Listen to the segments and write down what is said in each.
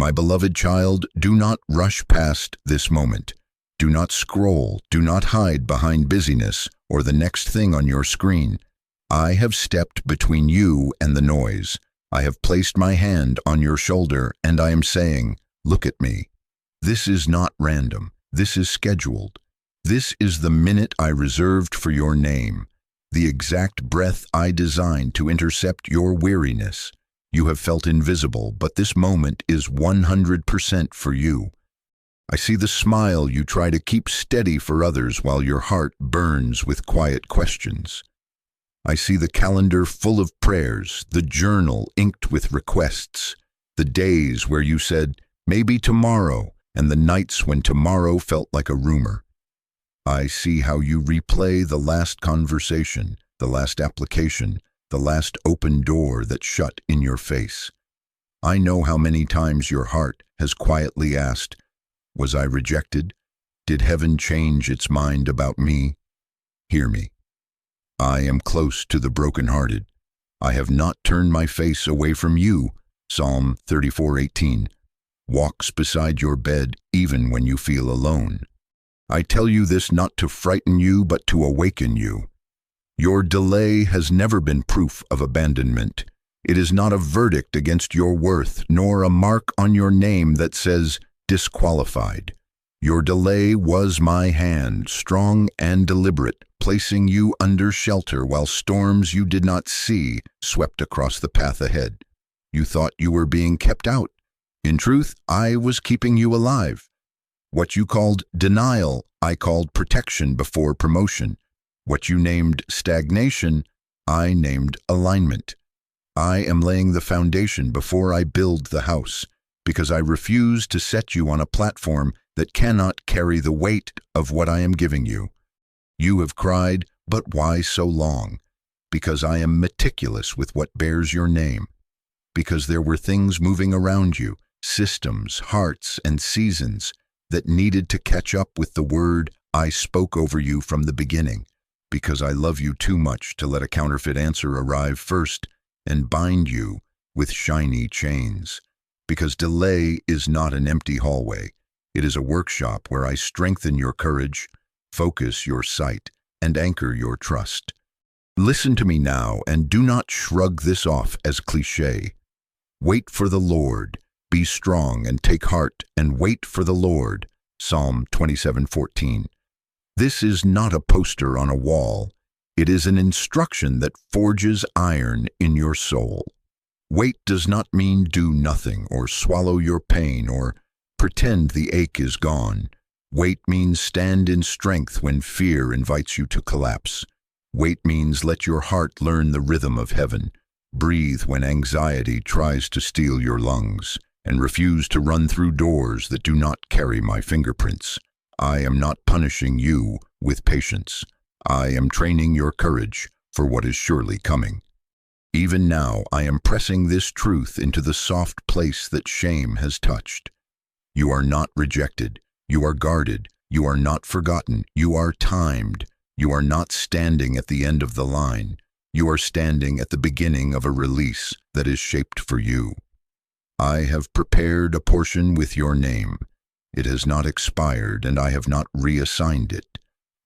My beloved child, do not rush past this moment. Do not scroll, do not hide behind busyness or the next thing on your screen. I have stepped between you and the noise. I have placed my hand on your shoulder and I am saying, look at me. This is not random. This is scheduled. This is the minute I reserved for your name, the exact breath I designed to intercept your weariness. You have felt invisible, but this moment is 100% for you. I see the smile you try to keep steady for others while your heart burns with quiet questions. I see the calendar full of prayers, the journal inked with requests, the days where you said, maybe tomorrow, and the nights when tomorrow felt like a rumor. I see how you replay the last conversation, the last application, the last open door that shut in your face. I know how many times your heart has quietly asked, was I rejected? Did heaven change its mind about me? Hear me. I am close to the brokenhearted. I have not turned my face away from you. Psalm 34:18 walks beside your bed even when you feel alone. I tell you this not to frighten you, but to awaken you. Your delay has never been proof of abandonment. It is not a verdict against your worth, nor a mark on your name that says disqualified. Your delay was my hand, strong and deliberate, placing you under shelter while storms you did not see swept across the path ahead. You thought you were being kept out. In truth, I was keeping you alive. What you called denial, I called protection before promotion. What you named stagnation, I named alignment. I am laying the foundation before I build the house, because I refuse to set you on a platform that cannot carry the weight of what I am giving you. You have cried, but why so long? Because I am meticulous with what bears your name. Because there were things moving around you, systems, hearts, and seasons that needed to catch up with the word I spoke over you from the beginning. Because I love you too much to let a counterfeit answer arrive first and bind you with shiny chains. Because delay is not an empty hallway. It is a workshop where I strengthen your courage, focus your sight, and anchor your trust. Listen to me now and do not shrug this off as cliché. Wait for the Lord. Be strong and take heart and wait for the Lord. Psalm 27:14. This is not a poster on a wall. It is an instruction that forges iron in your soul. Wait does not mean do nothing or swallow your pain or pretend the ache is gone. Wait means stand in strength when fear invites you to collapse. Wait means let your heart learn the rhythm of heaven. Breathe when anxiety tries to steal your lungs, and refuse to run through doors that do not carry my fingerprints. I am not punishing you with patience. I am training your courage for what is surely coming. Even now, I am pressing this truth into the soft place that shame has touched. You are not rejected. You are guarded. You are not forgotten. You are timed. You are not standing at the end of the line. You are standing at the beginning of a release that is shaped for you. I have prepared a portion with your name. It has not expired, and I have not reassigned it.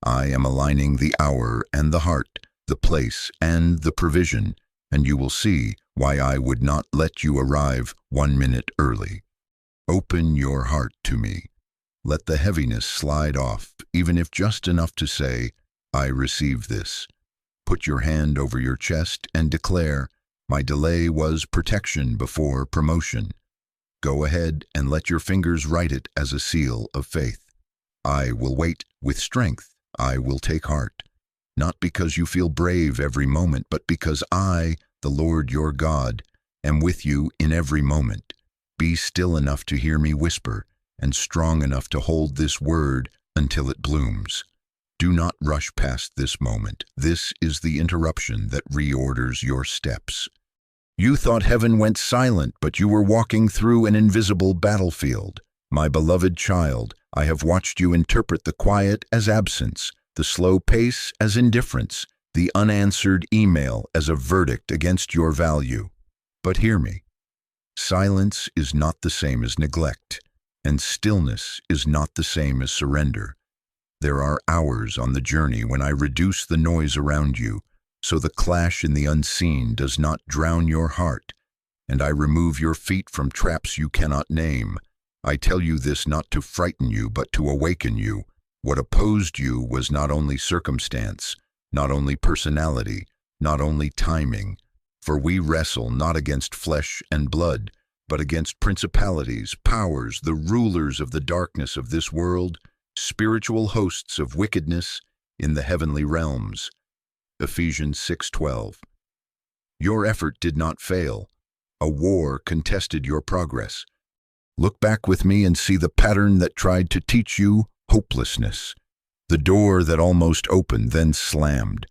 I am aligning the hour and the heart, the place and the provision, and you will see why I would not let you arrive 1 minute early. Open your heart to me. Let the heaviness slide off, even if just enough to say, I receive this. Put your hand over your chest and declare, my delay was protection before promotion. Go ahead and let your fingers write it as a seal of faith. I will wait with strength. I will take heart. Not because you feel brave every moment, but because I, the Lord your God, am with you in every moment. Be still enough to hear me whisper, and strong enough to hold this word until it blooms. Do not rush past this moment. This is the interruption that reorders your steps. You thought heaven went silent, but you were walking through an invisible battlefield. My beloved child, I have watched you interpret the quiet as absence, the slow pace as indifference, the unanswered email as a verdict against your value. But hear me. Silence is not the same as neglect, and stillness is not the same as surrender. There are hours on the journey when I reduce the noise around you, so the clash in the unseen does not drown your heart, and I remove your feet from traps you cannot name. I tell you this not to frighten you, but to awaken you. What opposed you was not only circumstance, not only personality, not only timing. For we wrestle not against flesh and blood, but against principalities, powers, the rulers of the darkness of this world, spiritual hosts of wickedness in the heavenly realms. Ephesians 6:12. Your effort did not fail. A war contested your progress. Look back with me and see the pattern that tried to teach you hopelessness. The door that almost opened, then slammed.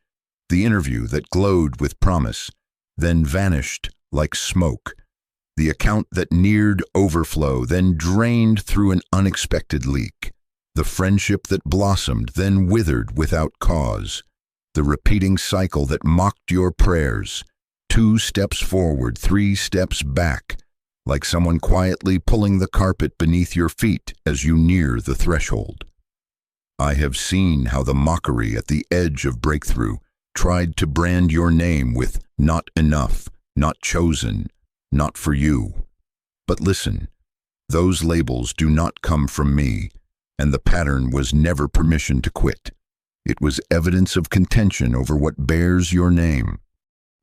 The interview that glowed with promise, then vanished like smoke. The account that neared overflow, then drained through an unexpected leak. The friendship that blossomed, then withered without cause. The repeating cycle that mocked your prayers. 2 steps forward, 3 steps back, like someone quietly pulling the carpet beneath your feet as you near the threshold. I have seen how the mockery at the edge of breakthrough tried to brand your name with not enough, not chosen, not for you. But listen, those labels do not come from me, and the pattern was never permission to quit. It was evidence of contention over what bears your name.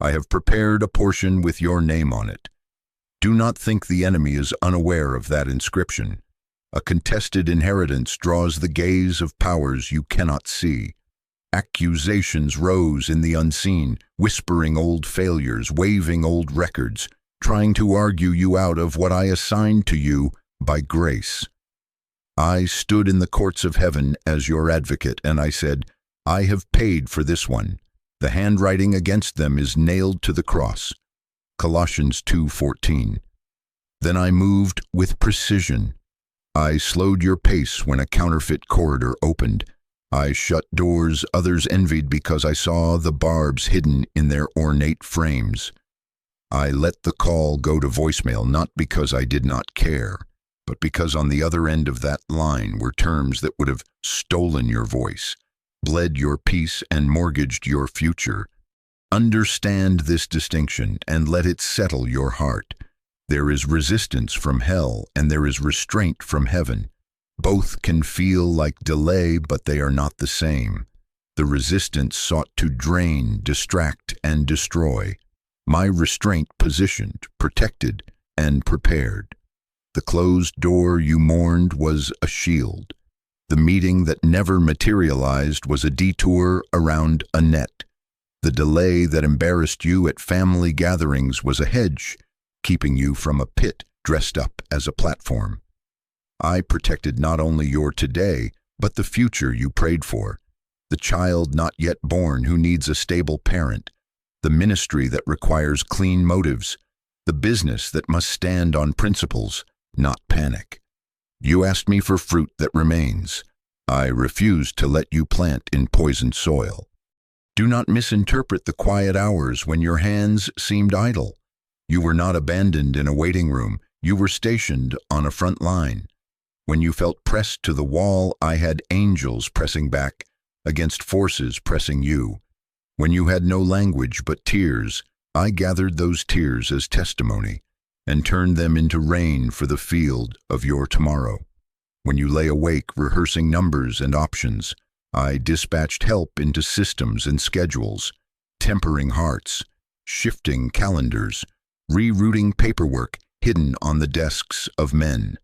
I have prepared a portion with your name on it. Do not think the enemy is unaware of that inscription. A contested inheritance draws the gaze of powers you cannot see. Accusations rose in the unseen, whispering old failures, waving old records, trying to argue you out of what I assigned to you by grace. I stood in the courts of heaven as your advocate, and I said, I have paid for this one. The handwriting against them is nailed to the cross. Colossians 2:14. Then I moved with precision. I slowed your pace when a counterfeit corridor opened. I shut doors others envied because I saw the barbs hidden in their ornate frames. I let the call go to voicemail not because I did not care, but because on the other end of that line were terms that would have stolen your voice, bled your peace, and mortgaged your future. Understand this distinction and let it settle your heart. There is resistance from hell and there is restraint from heaven. Both can feel like delay, but they are not the same. The resistance sought to drain, distract, and destroy. My restraint positioned, protected, and prepared. The closed door you mourned was a shield. The meeting that never materialized was a detour around a net. The delay that embarrassed you at family gatherings was a hedge, keeping you from a pit dressed up as a platform. I protected not only your today, but the future you prayed for, the child not yet born who needs a stable parent, the ministry that requires clean motives, the business that must stand on principles, not panic. You asked me for fruit that remains. I refused to let you plant in poisoned soil. Do not misinterpret the quiet hours when your hands seemed idle. You were not abandoned in a waiting room. You were stationed on a front line. When you felt pressed to the wall, I had angels pressing back against forces pressing you. When you had no language but tears, I gathered those tears as testimony and turned them into rain for the field of your tomorrow. When you lay awake rehearsing numbers and options, I dispatched help into systems and schedules, tempering hearts, shifting calendars, rerouting paperwork hidden on the desks of men.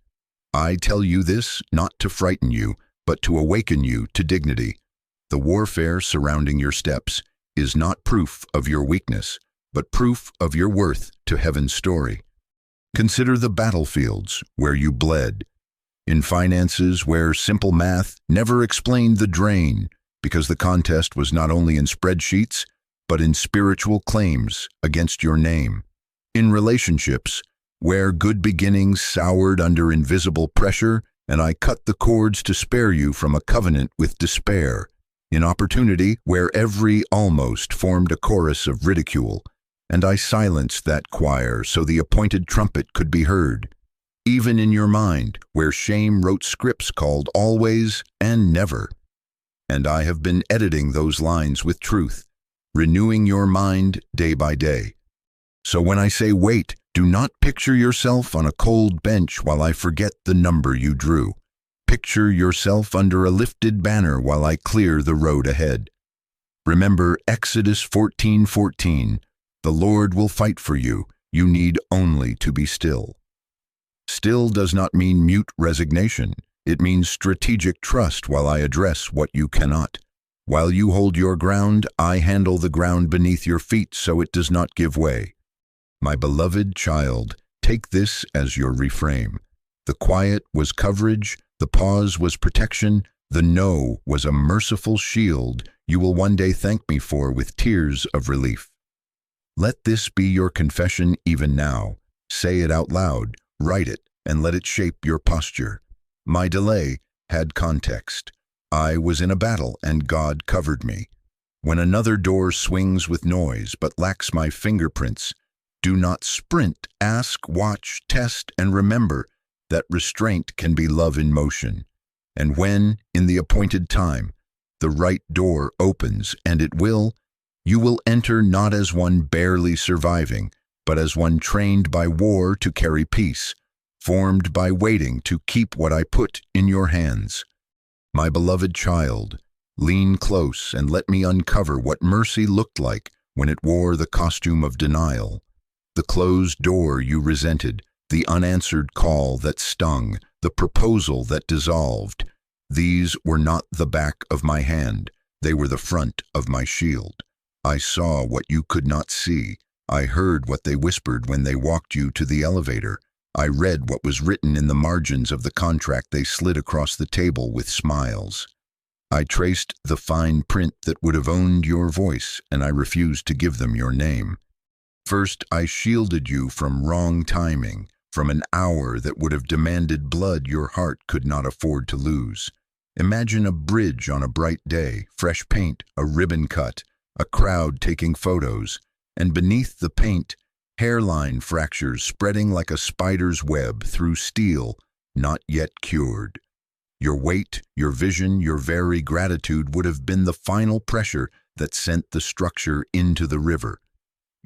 I tell you this not to frighten you, but to awaken you to dignity. The warfare surrounding your steps is not proof of your weakness, but proof of your worth to heaven's story. Consider the battlefields where you bled. In finances where simple math never explained the drain, because the contest was not only in spreadsheets, but in spiritual claims against your name. In relationships where good beginnings soured under invisible pressure, and I cut the cords to spare you from a covenant with despair. In opportunity where every almost formed a chorus of ridicule, and I silenced that choir so the appointed trumpet could be heard. Even in your mind, where shame wrote scripts called always and never. And I have been editing those lines with truth, renewing your mind day by day. So when I say wait, do not picture yourself on a cold bench while I forget the number you drew. Picture yourself under a lifted banner while I clear the road ahead. Remember Exodus 14:14, the Lord will fight for you. You need only to be still. Still does not mean mute resignation. It means strategic trust while I address what you cannot. While you hold your ground, I handle the ground beneath your feet so it does not give way. My beloved child, take this as your reframe. The quiet was coverage, the pause was protection, the no was a merciful shield you will one day thank me for with tears of relief. Let this be your confession even now. Say it out loud, write it, and let it shape your posture. My delay had context. I was in a battle and God covered me. When another door swings with noise but lacks my fingerprints, do not sprint, ask, watch, test, and remember that restraint can be love in motion. And when, in the appointed time, the right door opens, and it will, you will enter not as one barely surviving, but as one trained by war to carry peace, formed by waiting to keep what I put in your hands. My beloved child, lean close and let me uncover what mercy looked like when it wore the costume of denial. The closed door you resented, the unanswered call that stung, the proposal that dissolved. These were not the back of my hand, they were the front of my shield. I saw what you could not see. I heard what they whispered when they walked you to the elevator. I read what was written in the margins of the contract they slid across the table with smiles. I traced the fine print that would have owned your voice, and I refused to give them your name. First, I shielded you from wrong timing, from an hour that would have demanded blood your heart could not afford to lose. Imagine a bridge on a bright day, fresh paint, a ribbon cut, a crowd taking photos, and beneath the paint, hairline fractures spreading like a spider's web through steel not yet cured. Your weight, your vision, your very gratitude would have been the final pressure that sent the structure into the river.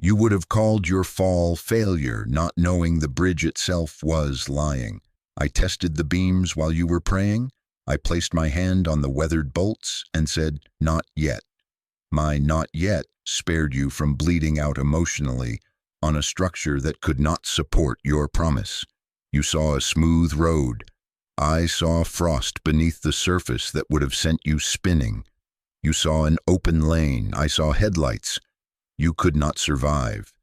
You would have called your fall failure, not knowing the bridge itself was lying. I tested the beams while you were praying. I placed my hand on the weathered bolts and said, "Not yet." My "not yet" spared you from bleeding out emotionally on a structure that could not support your promise. You saw a smooth road. I saw frost beneath the surface that would have sent you spinning. You saw an open lane. I saw headlights. You could not survive.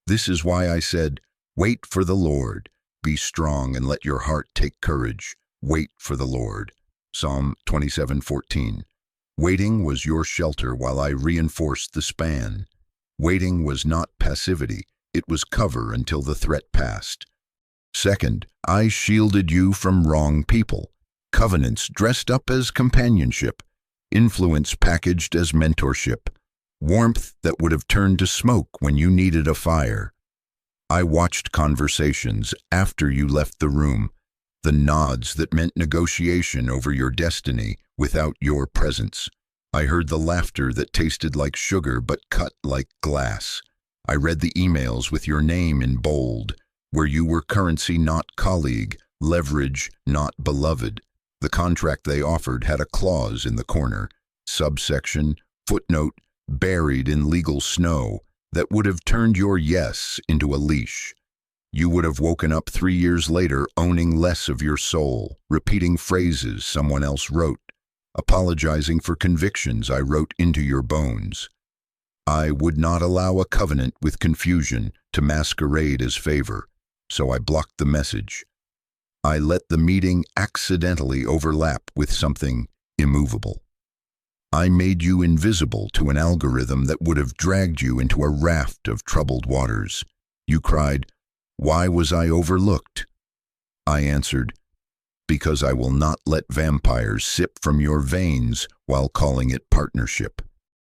This is why I said, wait for the Lord. Be strong and let your heart take courage. Wait for the Lord. Psalm 27:14. Waiting was your shelter while I reinforced the span. Waiting was not passivity. It was cover until the threat passed. Second, I shielded you from wrong people. Covenants dressed up as companionship. Influence packaged as mentorship. Warmth that would have turned to smoke when you needed a fire. I watched conversations after you left the room, the nods that meant negotiation over your destiny without your presence. I heard the laughter that tasted like sugar but cut like glass. I read the emails with your name in bold, where you were currency not colleague, leverage not beloved. The contract they offered had a clause in the corner, subsection, footnote, buried in legal snow, that would have turned your yes into a leash. You would have woken up 3 years later owning less of your soul, repeating phrases someone else wrote, apologizing for convictions I wrote into your bones. I would not allow a covenant with confusion to masquerade as favor, so I blocked the message. I let the meeting accidentally overlap with something immovable. I made you invisible to an algorithm that would have dragged you into a raft of troubled waters. You cried, "Why was I overlooked?" I answered, "Because I will not let vampires sip from your veins while calling it partnership."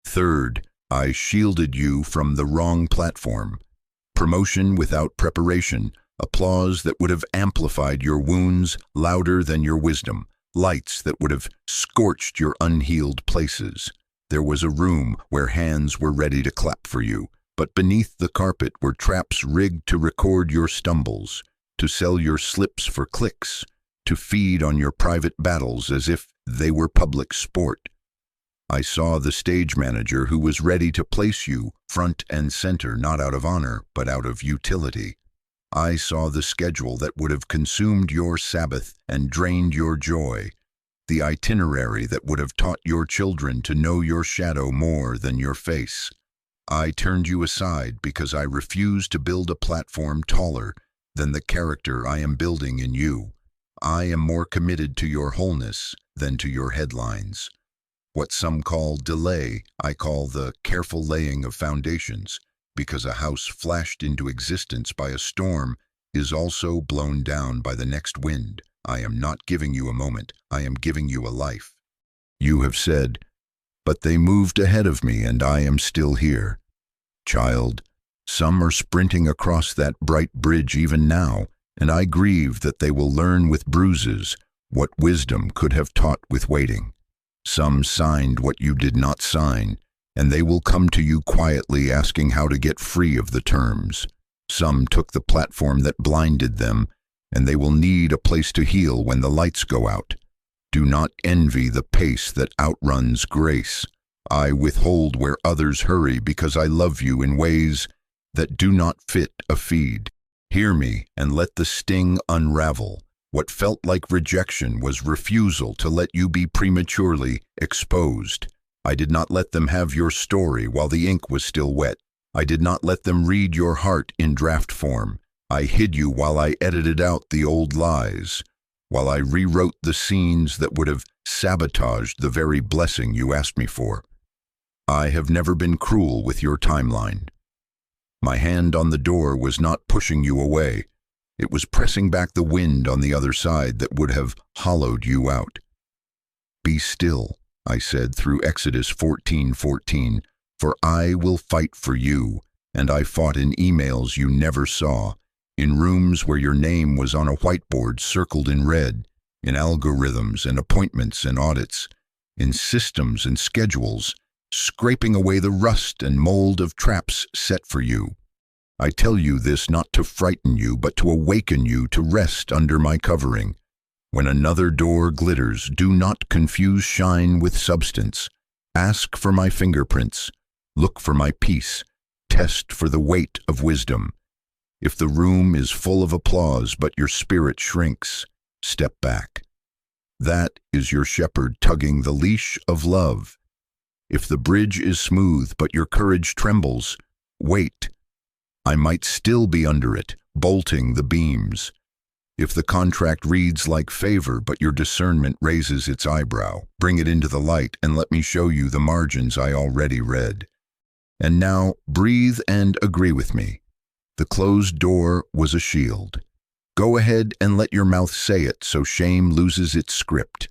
Third, I shielded you from the wrong platform. Promotion without preparation, applause that would have amplified your wounds louder than your wisdom, lights that would have scorched your unhealed places. There was a room where hands were ready to clap for you, but beneath the carpet were traps rigged to record your stumbles, to sell your slips for clicks, to feed on your private battles as if they were public sport. I saw the stage manager who was ready to place you front and center, not out of honor, but out of utility. I saw the schedule that would have consumed your Sabbath and drained your joy, the itinerary that would have taught your children to know your shadow more than your face. I turned you aside because I refused to build a platform taller than the character I am building in you. I am more committed to your wholeness than to your headlines. What some call delay, I call the careful laying of foundations, because a house flashed into existence by a storm is also blown down by the next wind. I am not giving you a moment, I am giving you a life. You have said, but they moved ahead of me and I am still here. Child, some are sprinting across that bright bridge even now, and I grieve that they will learn with bruises what wisdom could have taught with waiting. Some signed what you did not sign, and they will come to you quietly asking how to get free of the terms. Some took the platform that blinded them, and they will need a place to heal when the lights go out. Do not envy the pace that outruns grace. I withhold where others hurry because I love you in ways that do not fit a feed. Hear me and let the sting unravel. What felt like rejection was refusal to let you be prematurely exposed. I did not let them have your story while the ink was still wet. I did not let them read your heart in draft form. I hid you while I edited out the old lies, while I rewrote the scenes that would have sabotaged the very blessing you asked me for. I have never been cruel with your timeline. My hand on the door was not pushing you away. It was pressing back the wind on the other side that would have hollowed you out. Be still, I said through Exodus 14:14, for I will fight for you, and I fought in emails you never saw, in rooms where your name was on a whiteboard circled in red, in algorithms and appointments and audits, in systems and schedules, scraping away the rust and mold of traps set for you. I tell you this not to frighten you, but to awaken you to rest under my covering. When another door glitters, do not confuse shine with substance. Ask for my fingerprints. Look for my peace. Test for the weight of wisdom. If the room is full of applause, but your spirit shrinks, step back. That is your shepherd tugging the leash of love. If the bridge is smooth, but your courage trembles, wait. I might still be under it, bolting the beams. If the contract reads like favor, but your discernment raises its eyebrow, bring it into the light and let me show you the margins I already read. And now, breathe and agree with me. The closed door was a shield. Go ahead and let your mouth say it so shame loses its script.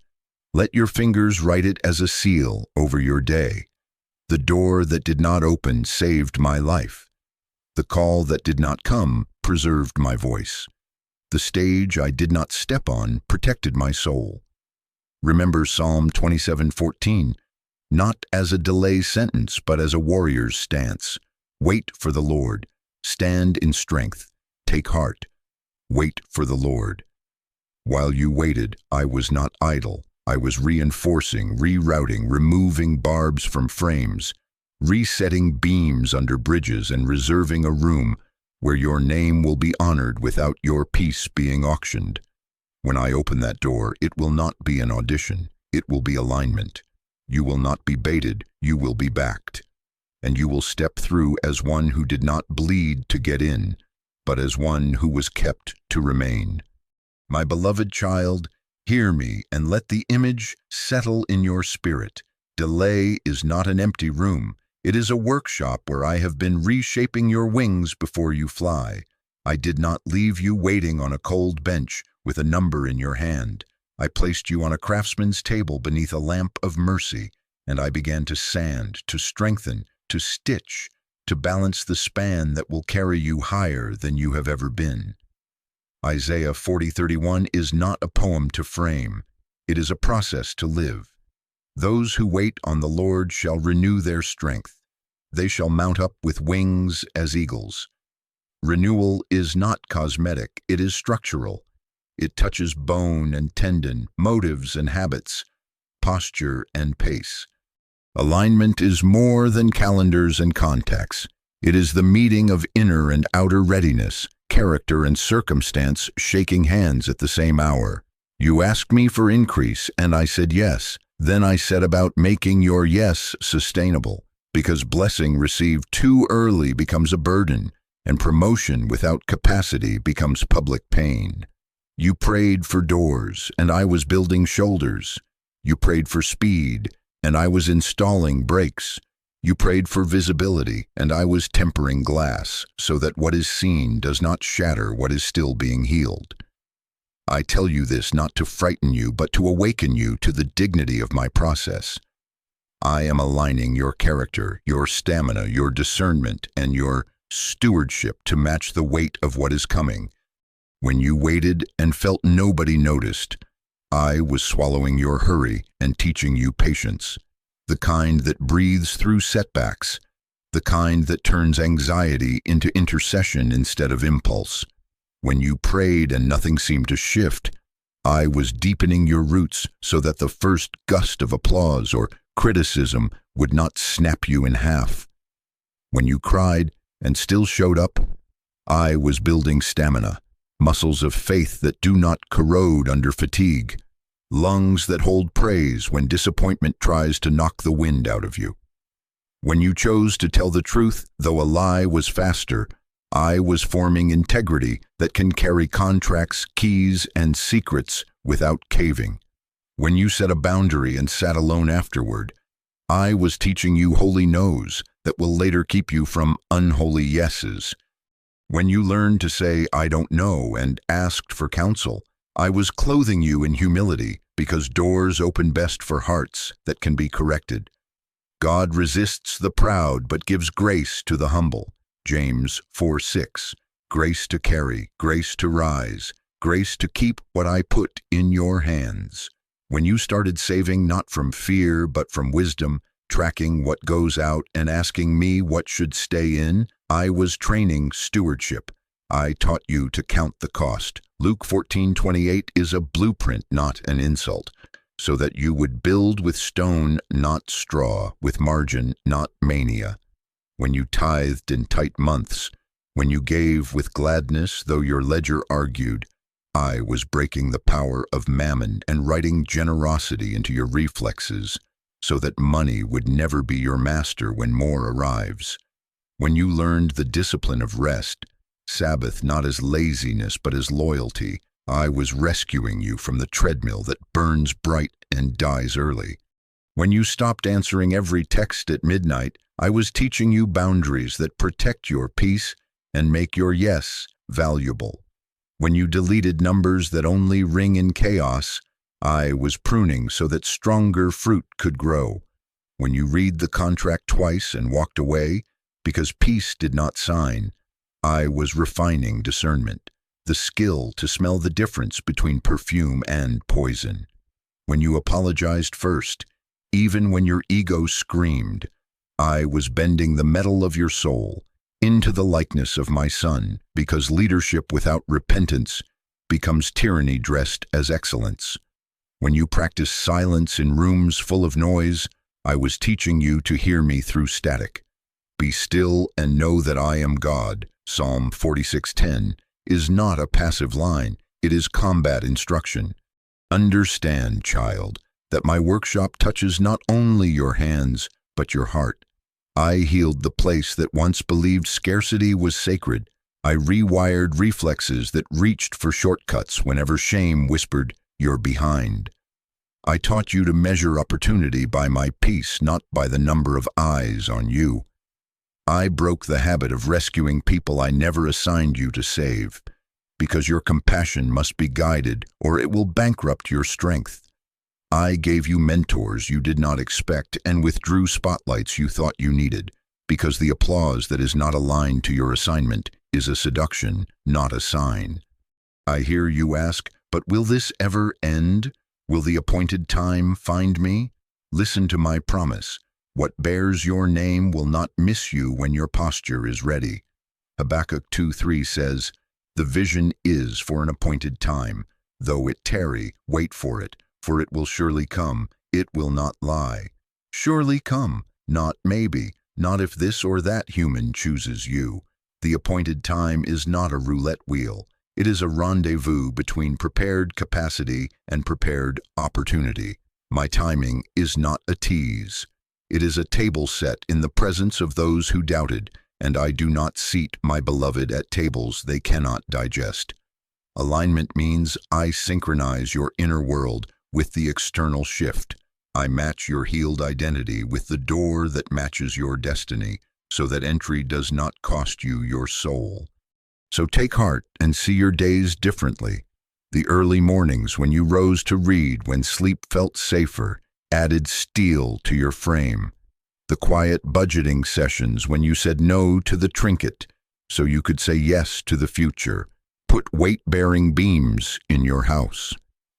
Let your fingers write it as a seal over your day. The door that did not open saved my life. The call that did not come preserved my voice. The stage I did not step on protected my soul. Remember Psalm 27:14, not as a delay sentence, but as a warrior's stance. Wait for the Lord. Stand in strength. Take heart. Wait for the Lord. While you waited, I was not idle. I was reinforcing, rerouting, removing barbs from frames, resetting beams under bridges and reserving a room where your name will be honored without your peace being auctioned. When I open that door, it will not be an audition. It will be alignment. You will not be baited. You will be backed. And you will step through as one who did not bleed to get in, but as one who was kept to remain. My beloved child, hear me and let the image settle in your spirit. Delay is not an empty room. It is a workshop where I have been reshaping your wings before you fly. I did not leave you waiting on a cold bench with a number in your hand. I placed you on a craftsman's table beneath a lamp of mercy, and I began to sand, to strengthen, to stitch, to balance the span that will carry you higher than you have ever been. Isaiah 40:31 is not a poem to frame. It is a process to live. Those who wait on the Lord shall renew their strength. They shall mount up with wings as eagles. Renewal is not cosmetic, it is structural. It touches bone and tendon, motives and habits, posture and pace. Alignment is more than calendars and contacts. It is the meeting of inner and outer readiness, character and circumstance shaking hands at the same hour. You asked me for increase, and I said yes. Then I set about making your yes sustainable, because blessing received too early becomes a burden, and promotion without capacity becomes public pain. You prayed for doors, and I was building shoulders. You prayed for speed, and I was installing brakes. You prayed for visibility, and I was tempering glass, so that what is seen does not shatter what is still being healed. I tell you this not to frighten you, but to awaken you to the dignity of my process. I am aligning your character, your stamina, your discernment, and your stewardship to match the weight of what is coming. When you waited and felt nobody noticed, I was swallowing your hurry and teaching you patience, the kind that breathes through setbacks, the kind that turns anxiety into intercession instead of impulse. When you prayed and nothing seemed to shift, I was deepening your roots so that the first gust of applause or criticism would not snap you in half. When you cried and still showed up, I was building stamina, muscles of faith that do not corrode under fatigue, lungs that hold praise when disappointment tries to knock the wind out of you. When you chose to tell the truth, though a lie was faster, I was forming integrity that can carry contracts, keys, and secrets without caving. When you set a boundary and sat alone afterward, I was teaching you holy no's that will later keep you from unholy yeses. When you learned to say, I don't know, and asked for counsel, I was clothing you in humility because doors open best for hearts that can be corrected. God resists the proud but gives grace to the humble. James 4:6. Grace to carry, grace to rise, grace to keep what I put in your hands. When you started saving not from fear but from wisdom, tracking what goes out and asking me what should stay in, I was training stewardship. I taught you to count the cost. Luke 14:28 is a blueprint, not an insult, so that you would build with stone, not straw, with margin, not mania. When you tithed in tight months, when you gave with gladness, though your ledger argued, I was breaking the power of mammon and writing generosity into your reflexes, so that money would never be your master when more arrives. When you learned the discipline of rest, Sabbath not as laziness but as loyalty, I was rescuing you from the treadmill that burns bright and dies early. When you stopped answering every text at midnight, I was teaching you boundaries that protect your peace and make your yes valuable. When you deleted numbers that only ring in chaos, I was pruning so that stronger fruit could grow. When you read the contract twice and walked away because peace did not sign, I was refining discernment, the skill to smell the difference between perfume and poison. When you apologized first, even when your ego screamed, I was bending the metal of your soul into the likeness of my Son, because leadership without repentance becomes tyranny dressed as excellence. When you practiced silence in rooms full of noise, I was teaching you to hear me through static. Be still and know that I am God, Psalm 46:10, is not a passive line, it is combat instruction. Understand, child, that my workshop touches not only your hands, but your heart. I healed the place that once believed scarcity was sacred. I rewired reflexes that reached for shortcuts whenever shame whispered, "You're behind." I taught you to measure opportunity by my peace, not by the number of eyes on you. I broke the habit of rescuing people I never assigned you to save, because your compassion must be guided or it will bankrupt your strength. I gave you mentors you did not expect and withdrew spotlights you thought you needed, because the applause that is not aligned to your assignment is a seduction, not a sign. I hear you ask, but will this ever end? Will the appointed time find me? Listen to my promise. What bears your name will not miss you when your posture is ready. Habakkuk 2:3 says, "The vision is for an appointed time. Though it tarry, wait for it will surely come. It will not lie. Surely come, not maybe, not if this or that human chooses you. The appointed time is not a roulette wheel. It is a rendezvous between prepared capacity and prepared opportunity. My timing is not a tease. It is a table set in the presence of those who doubted, and I do not seat my beloved at tables they cannot digest. Alignment means I synchronize your inner world with the external shift. I match your healed identity with the door that matches your destiny, so that entry does not cost you your soul. So take heart and see your days differently. The early mornings when you rose to read, when sleep felt safer, added steel to your frame. The quiet budgeting sessions when you said no to the trinket, so you could say yes to the future. Put weight-bearing beams in your house.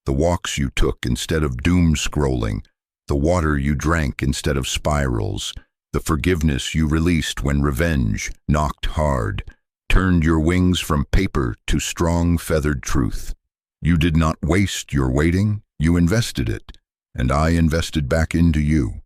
The walks you took instead of doom scrolling, the water you drank instead of spirals, the forgiveness you released when revenge knocked hard, turned your wings from paper to strong feathered truth. You did not waste your waiting, you invested it, and I invested back into you.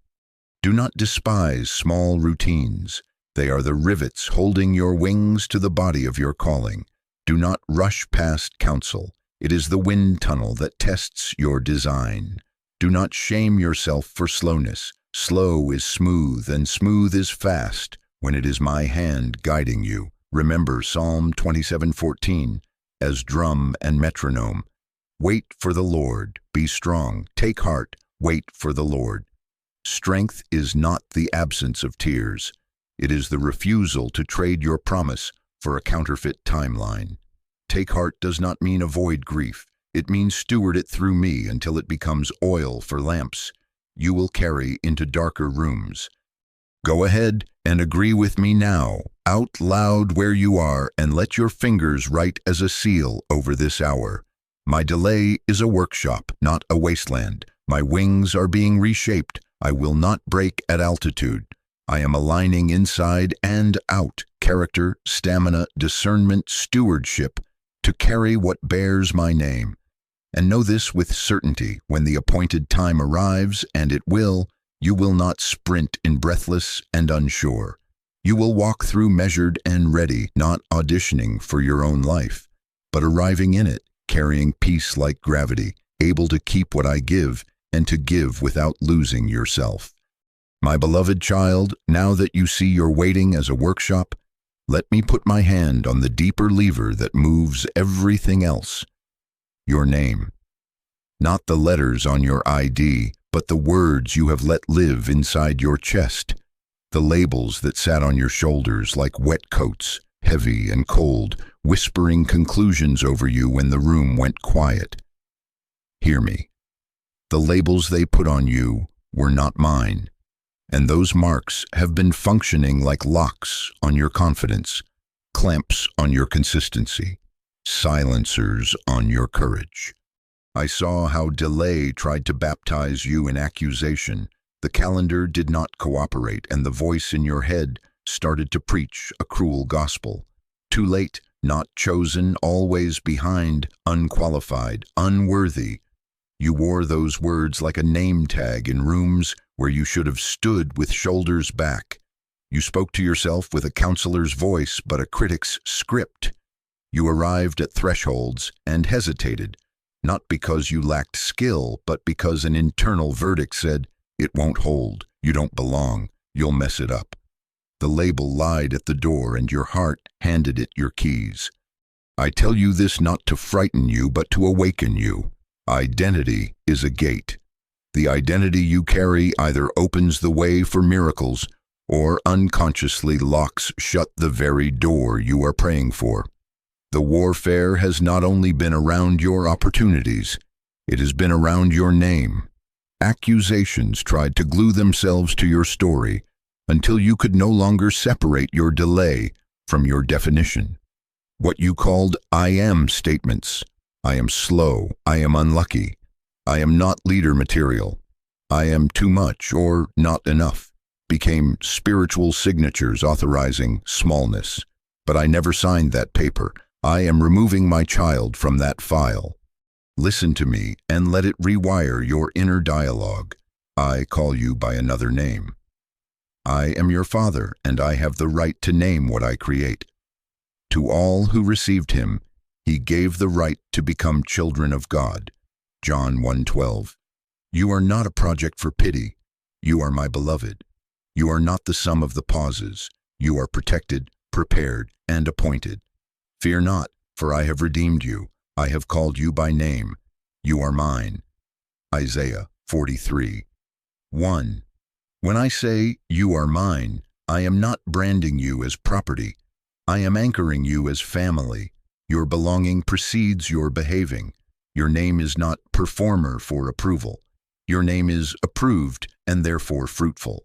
Do not despise small routines. They are the rivets holding your wings to the body of your calling. Do not rush past counsel. It is the wind tunnel that tests your design. Do not shame yourself for slowness. Slow is smooth, and smooth is fast when it is my hand guiding you. Remember Psalm 27:14 as drum and metronome. Wait for the Lord. Be strong. Take heart. Wait for the Lord. Strength is not the absence of tears. It is the refusal to trade your promise for a counterfeit timeline. Take heart does not mean avoid grief. It means steward it through me until it becomes oil for lamps you will carry into darker rooms. Go ahead and agree with me now, out loud where you are, and let your fingers write as a seal over this hour. My delay is a workshop, not a wasteland. My wings are being reshaped. I will not break at altitude. I am aligning inside and out, character, stamina, discernment, stewardship, to carry what bears my name. And know this with certainty, when the appointed time arrives, and it will, you will not sprint in breathless and unsure. You will walk through measured and ready, not auditioning for your own life, but arriving in it, carrying peace like gravity, able to keep what I give and to give without losing yourself. My beloved child, now that you see your waiting as a workshop, let me put my hand on the deeper lever that moves everything else. Your name. Not the letters on your ID, but the words you have let live inside your chest. The labels that sat on your shoulders like wet coats, heavy and cold, whispering conclusions over you when the room went quiet. Hear me. The labels they put on you were not mine, and those marks have been functioning like locks on your confidence, clamps on your consistency, silencers on your courage. I saw how delay tried to baptize you in accusation. The calendar did not cooperate, and the voice in your head started to preach a cruel gospel. Too late, not chosen, always behind, unqualified, unworthy. You wore those words like a name tag in rooms where you should have stood with shoulders back. You spoke to yourself with a counselor's voice but a critic's script. You arrived at thresholds and hesitated, not because you lacked skill, but because an internal verdict said, "It won't hold, you don't belong, you'll mess it up." The label lied at the door and your heart handed it your keys. I tell you this not to frighten you, but to awaken you. Identity is a gate. The identity you carry either opens the way for miracles or unconsciously locks shut the very door you are praying for. The warfare has not only been around your opportunities, it has been around your name. Accusations tried to glue themselves to your story, until you could no longer separate your delay from your definition. What you called I am statements, I am slow, I am unlucky, I am not leader material, I am too much or not enough, became spiritual signatures authorizing smallness. But I never signed that paper. I am removing my child from that file. Listen to me and let it rewire your inner dialogue. I call you by another name. I am your Father, and I have the right to name what I create. To all who received him, he gave the right to become children of God. John 1:12. You are not a project for pity. You are my beloved. You are not the sum of the pauses. You are protected, prepared, and appointed. Fear not, for I have redeemed you. I have called you by name. You are mine. Isaiah 43:1. When I say, you are mine, I am not branding you as property. I am anchoring you as family. Your belonging precedes your behaving. Your name is not performer for approval. Your name is approved and therefore fruitful.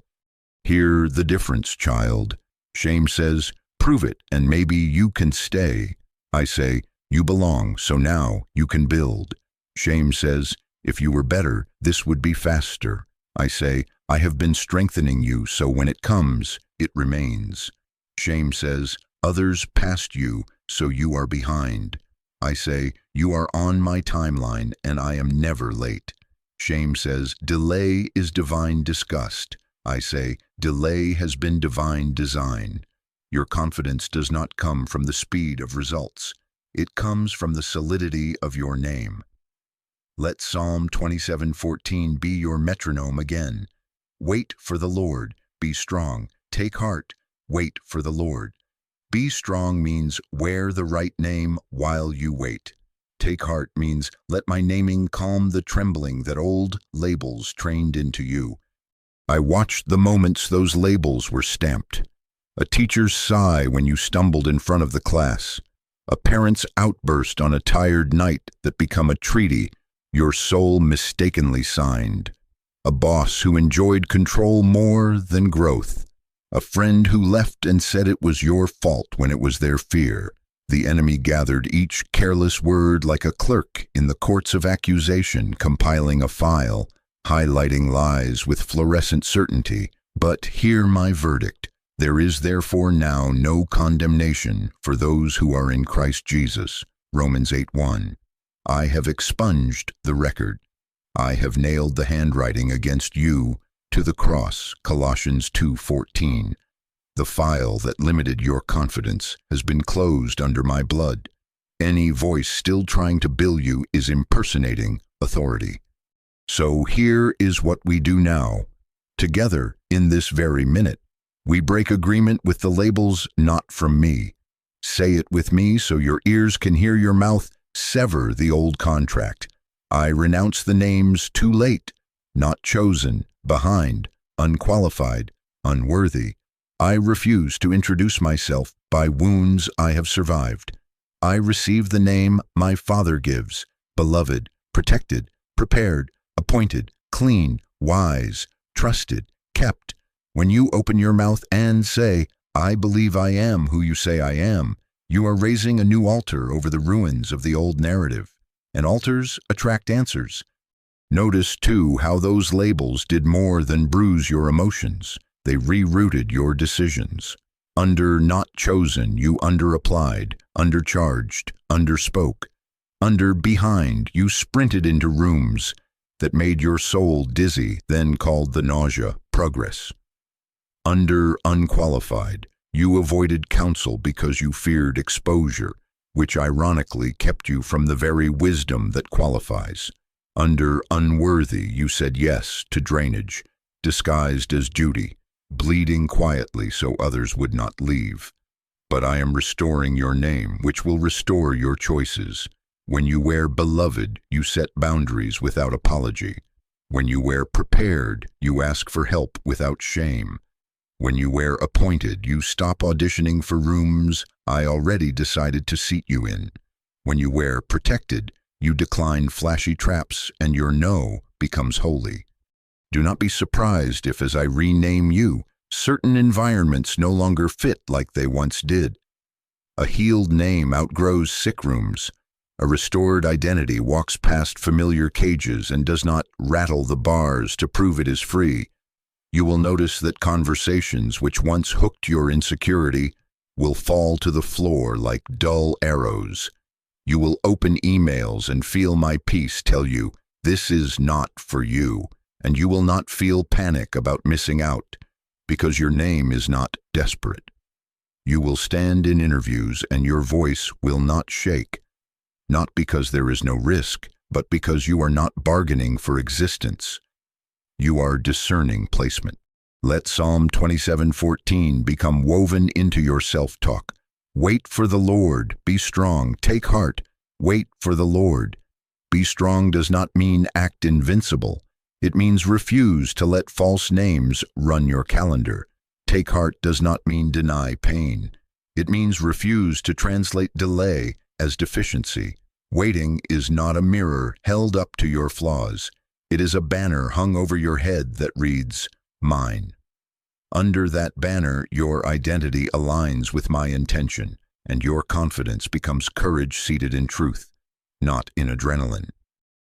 Hear the difference, child. Shame says, prove it and maybe you can stay. I say, you belong, so now you can build. Shame says, if you were better, this would be faster. I say, I have been strengthening you, so when it comes, it remains. Shame says, others passed you, so you are behind. I say, you are on my timeline, and I am never late. Shame says, delay is divine disgust. I say, delay has been divine design. Your confidence does not come from the speed of results. It comes from the solidity of your name. Let Psalm 27:14 be your metronome again. Wait for the Lord. Be strong. Take heart. Wait for the Lord. Be strong means wear the right name while you wait. Take heart means let my naming calm the trembling that old labels trained into you. I watched the moments those labels were stamped. A teacher's sigh when you stumbled in front of the class. A parent's outburst on a tired night that become a treaty your soul mistakenly signed. A boss who enjoyed control more than growth. A friend who left and said it was your fault when it was their fear. The enemy gathered each careless word like a clerk in the courts of accusation, compiling a file, highlighting lies with fluorescent certainty. But hear my verdict. There is therefore now no condemnation for those who are in Christ Jesus. Romans 8:1. I have expunged the record. I have nailed the handwriting against you to the cross. Colossians 2:14. The file that limited your confidence has been closed under my blood. Any voice still trying to bill you is impersonating authority. So here is what we do now. Together, in this very minute, we break agreement with the labels not from me. Say it with me so your ears can hear your mouth sever the old contract. I renounce the names too late, not chosen, behind, unqualified, unworthy. I refuse to introduce myself by wounds I have survived. I receive the name my Father gives, beloved, protected, prepared, appointed, clean, wise, trusted, kept. When you open your mouth and say, I believe I am who you say I am, you are raising a new altar over the ruins of the old narrative. And altars attract answers. Notice, too, how those labels did more than bruise your emotions. They rerouted your decisions. Under not chosen, you underapplied, undercharged, underspoke. Under behind, you sprinted into rooms that made your soul dizzy, then called the nausea progress. Under unqualified, you avoided counsel because you feared exposure, which ironically kept you from the very wisdom that qualifies. Under unworthy, you said yes to drainage, disguised as duty, bleeding quietly so others would not leave. But I am restoring your name, which will restore your choices. When you wear beloved, you set boundaries without apology. When you wear prepared, you ask for help without shame. When you wear appointed, you stop auditioning for rooms I already decided to seat you in. When you wear protected, you decline flashy traps and your no becomes holy. Do not be surprised if, as I rename you, Certain environments no longer fit like they once did. A healed name outgrows sick rooms. A restored identity walks past familiar cages and does not rattle the bars to prove it is free. You will notice that conversations which once hooked your insecurity will fall to the floor like dull arrows. You will open emails and feel my peace tell you, this is not for you, and you will not feel panic about missing out, because your name is not desperate. You will stand in interviews and your voice will not shake, not because there is no risk, but because you are not bargaining for existence. You are discerning placement. Let Psalm 27:14 become woven into your self-talk. Wait for the Lord, be strong, take heart. Wait for the Lord. Be strong does not mean act invincible. It means refuse to let false names run your calendar. Take heart does not mean deny pain. It means refuse to translate delay as deficiency. Waiting is not a mirror held up to your flaws. It is a banner hung over your head that reads, mine. Under that banner, your identity aligns with my intention, and your confidence becomes courage seated in truth, not in adrenaline.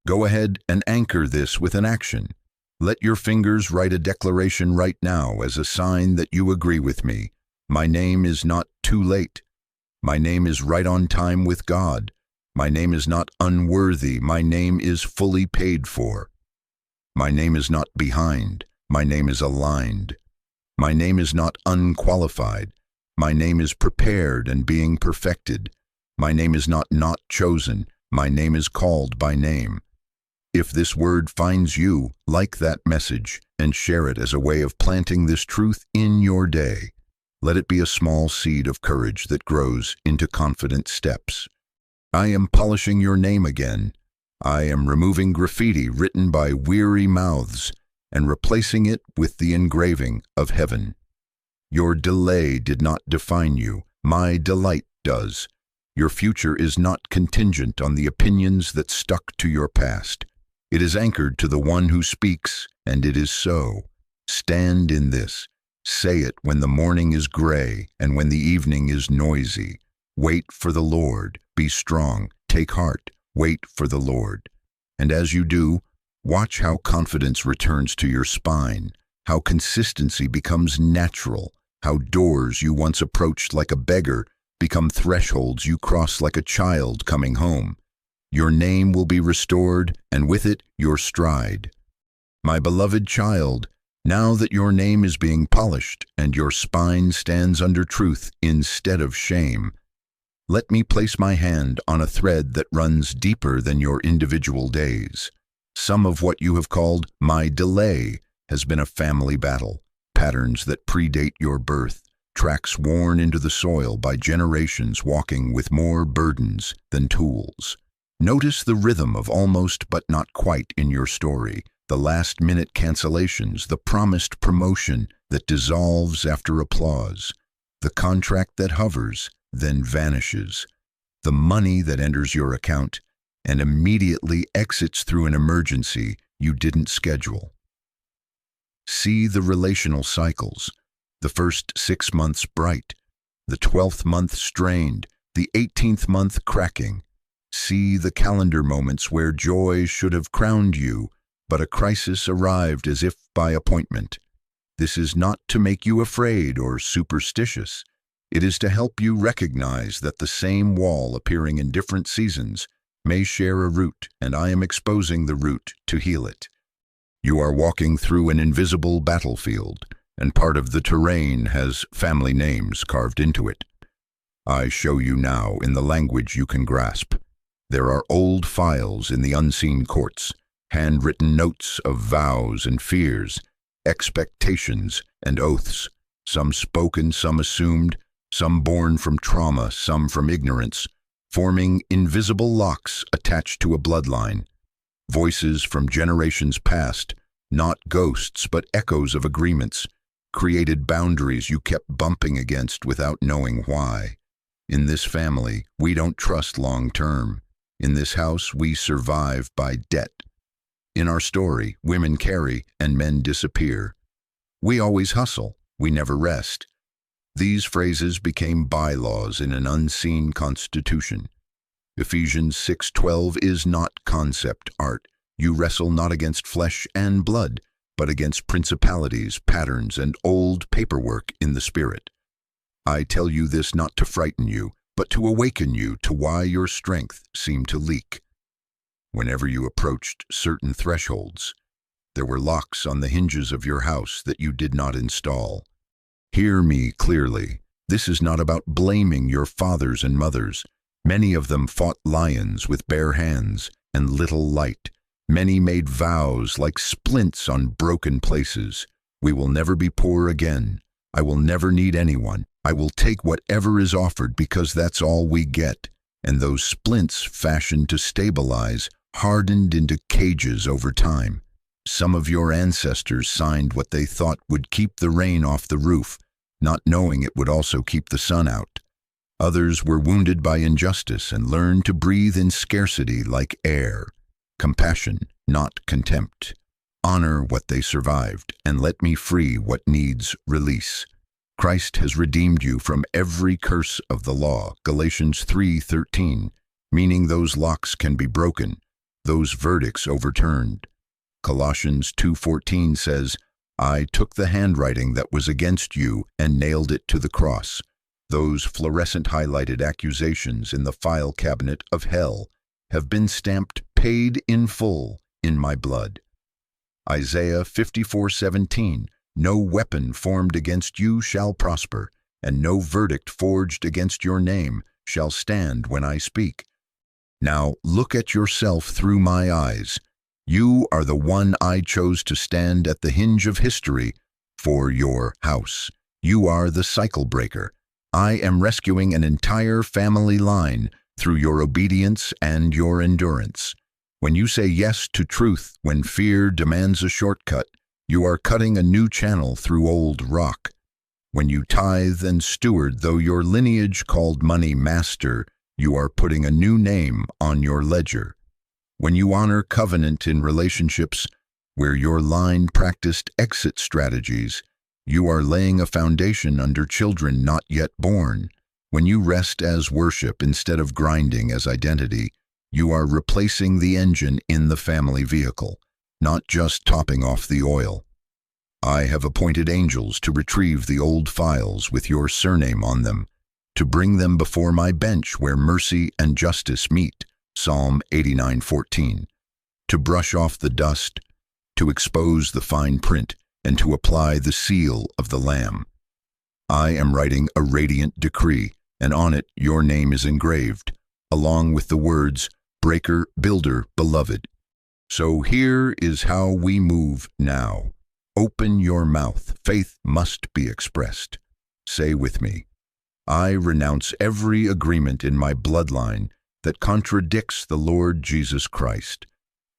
Go ahead and anchor this with an action. Let your fingers write a declaration right now as a sign that you agree with me. My name is not too late. My name is right on time with God. My name is not unworthy. My name is fully paid for. My name is not behind. My name is aligned. My name is not unqualified. My name is prepared and being perfected. My name is not chosen. My name is called by name. If this word finds you, like that message and share it as a way of planting this truth in your day. Let it be a small seed of courage that grows into confident steps. I am polishing your name again. I am removing graffiti written by weary mouths and replacing it with the engraving of heaven. Your delay did not define you. My delight does. Your future is not contingent on the opinions that stuck to your past. It is anchored to the one who speaks, and it is so. Stand in this. Say it when the morning is gray and when the evening is noisy. Wait for the Lord. Be strong. Take heart. Wait for the Lord. And as you do, watch how confidence returns to your spine, how consistency becomes natural, how doors you once approached like a beggar become thresholds you cross like a child coming home. Your name will be restored, and with it, your stride. My beloved child, now that your name is being polished and your spine stands under truth instead of shame, let me place my hand on a thread that runs deeper than your individual days. Some of what you have called my delay has been a family battle, patterns that predate your birth, tracks worn into the soil by generations walking with more burdens than tools. Notice the rhythm of almost but not quite in your story, the last-minute cancellations, the promised promotion that dissolves after applause, the contract that hovers, then vanishes, the money that enters your account and immediately exits through an emergency you didn't schedule. See the relational cycles, the first 6 months bright, the 12th month strained, the 18th month cracking. See the calendar moments where joy should have crowned you, but a crisis arrived as if by appointment. This is not to make you afraid or superstitious. It is to help you recognize that the same wall appearing in different seasons may share a root, and I am exposing the root to heal it. You are walking through an invisible battlefield, and part of the terrain has family names carved into it. I show you now in the language you can grasp. There are old files in the unseen courts, handwritten notes of vows and fears, expectations and oaths, some spoken, some assumed, some born from trauma, some from ignorance, forming invisible locks attached to a bloodline. Voices from generations past, not ghosts but echoes of agreements, created boundaries you kept bumping against without knowing why. In this family, we don't trust long-term. In this house, we survive by debt. In our story, women carry and men disappear. We always hustle, We never rest. These phrases became bylaws in an unseen constitution. Ephesians 6:12 is not concept art. You wrestle not against flesh and blood, but against principalities, patterns, and old paperwork in the spirit. I tell you this not to frighten you, but to awaken you to why your strength seemed to leak. Whenever you approached certain thresholds, there were locks on the hinges of your house that you did not install. Hear me clearly. This is not about blaming your fathers and mothers. Many of them fought lions with bare hands and little light. Many made vows like splints on broken places. We will never be poor again. I will never need anyone. I will take whatever is offered because that's all we get. And those splints fashioned to stabilize hardened into cages over time. Some of your ancestors signed what they thought would keep the rain off the roof, not knowing it would also keep the sun out. Others were wounded by injustice and learned to breathe in scarcity like air. Compassion, not contempt. Honor what they survived, and let me free what needs release. Christ has redeemed you from every curse of the law, Galatians 3:13, meaning those locks can be broken, those verdicts overturned. Colossians 2:14 says, I took the handwriting that was against you and nailed it to the cross. Those fluorescent highlighted accusations in the file cabinet of hell have been stamped paid in full in my blood. Isaiah 54:17, no weapon formed against you shall prosper, and no verdict forged against your name shall stand when I speak. Now look at yourself through my eyes. You are the one I chose to stand at the hinge of history for your house. You are the cycle breaker. I am rescuing an entire family line through your obedience and your endurance. When you say yes to truth when fear demands a shortcut, you are cutting a new channel through old rock. When you tithe and steward, though your lineage called money master, you are putting a new name on your ledger. When you honor covenant in relationships where your line practiced exit strategies, you are laying a foundation under children not yet born. When you rest as worship instead of grinding as identity, you are replacing the engine in the family vehicle, not just topping off the oil. I have appointed angels to retrieve the old files with your surname on them, to bring them before my bench where mercy and justice meet, Psalm 89:14, to brush off the dust, to expose the fine print, and to apply the seal of the Lamb. I am writing a radiant decree, and on it your name is engraved, along with the words, Breaker, Builder, Beloved. So here is how we move now. Open your mouth. Faith must be expressed. Say with me, I renounce every agreement in my bloodline that contradicts the Lord Jesus Christ.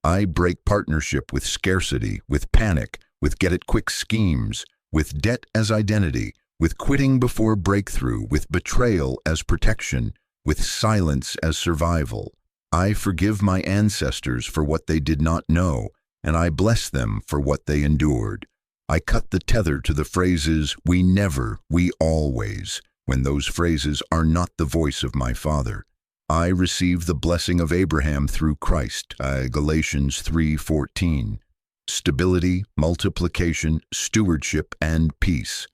I break partnership with scarcity, with panic, with get-it-quick schemes, with debt as identity, with quitting before breakthrough, with betrayal as protection, with silence as survival. I forgive my ancestors for what they did not know, and I bless them for what they endured. I cut the tether to the phrases, we never, we always, when those phrases are not the voice of my Father. I receive the blessing of Abraham through Christ, Galatians 3:14. Stability, multiplication, stewardship, and peace.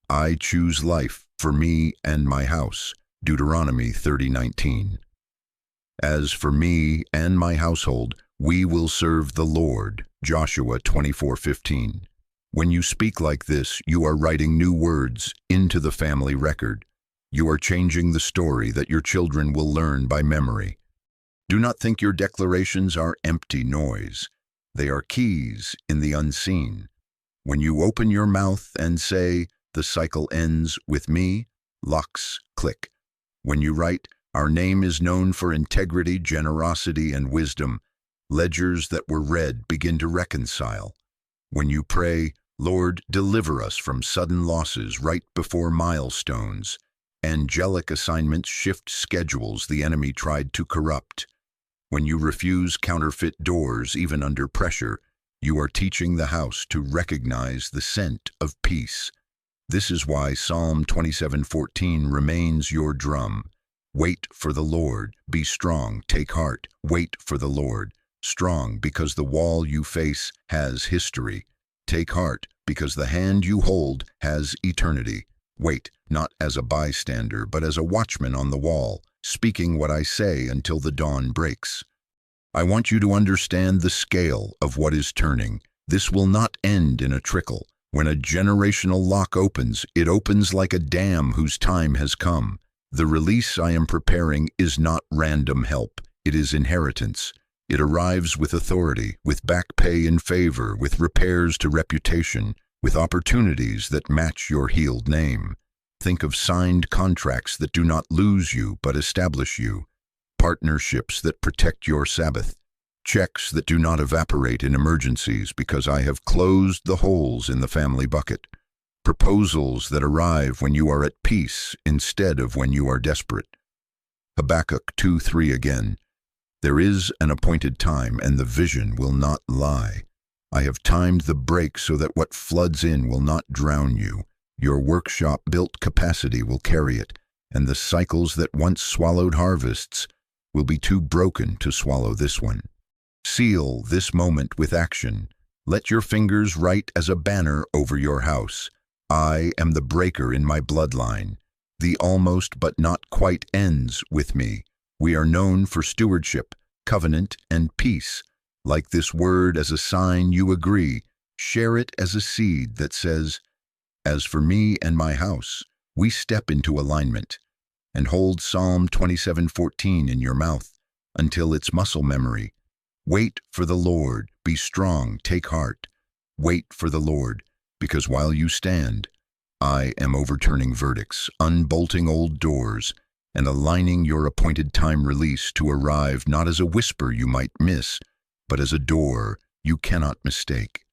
I choose life for me and my house, Deuteronomy 30:19. As for me and my household, we will serve the Lord, Joshua 24:15. When you speak like this, you are writing new words into the family record. You are changing the story that your children will learn by memory. Do not think your declarations are empty noise. They are keys in the unseen. When you open your mouth and say, the cycle ends with me, locks click. When you write, our name is known for integrity, generosity, and wisdom, ledgers that were read begin to reconcile. When you pray, Lord, deliver us from sudden losses right before milestones, angelic assignments shift schedules the enemy tried to corrupt. When you refuse counterfeit doors even under pressure, you are teaching the house to recognize the scent of peace. This is why Psalm 27:14 remains your drum. Wait for the Lord. Be strong. Take heart. Wait for the Lord. Strong because the wall you face has history. Take heart because the hand you hold has eternity. Wait, not as a bystander, but as a watchman on the wall, speaking what I say until the dawn breaks. I want you to understand the scale of what is turning. This will not end in a trickle. When a generational lock opens, it opens like a dam whose time has come. The release I am preparing is not random help. It is inheritance. It arrives with authority, with back pay in favor, with repairs to reputation, with opportunities that match your healed name. Think of signed contracts that do not lose you but establish you. Partnerships that protect your Sabbath. Checks that do not evaporate in emergencies because I have closed the holes in the family bucket. Proposals that arrive when you are at peace instead of when you are desperate. Habakkuk 2:3 again. There is an appointed time, and the vision will not lie. I have timed the break so that what floods in will not drown you. Your workshop-built capacity will carry it, and the cycles that once swallowed harvests will be too broken to swallow this one. Seal this moment with action. Let your fingers write as a banner over your house. I am the breaker in my bloodline. The almost but not quite ends with me. We are known for stewardship, covenant, and peace. Like this word as a sign you agree, share it as a seed that says, as for me and my house, we step into alignment. And hold Psalm 27:14 in your mouth until it's muscle memory. Wait for the Lord. Be strong. Take heart. Wait for the Lord, because while you stand, I am overturning verdicts, unbolting old doors, and aligning your appointed time release to arrive not as a whisper you might miss, but as a door you cannot mistake.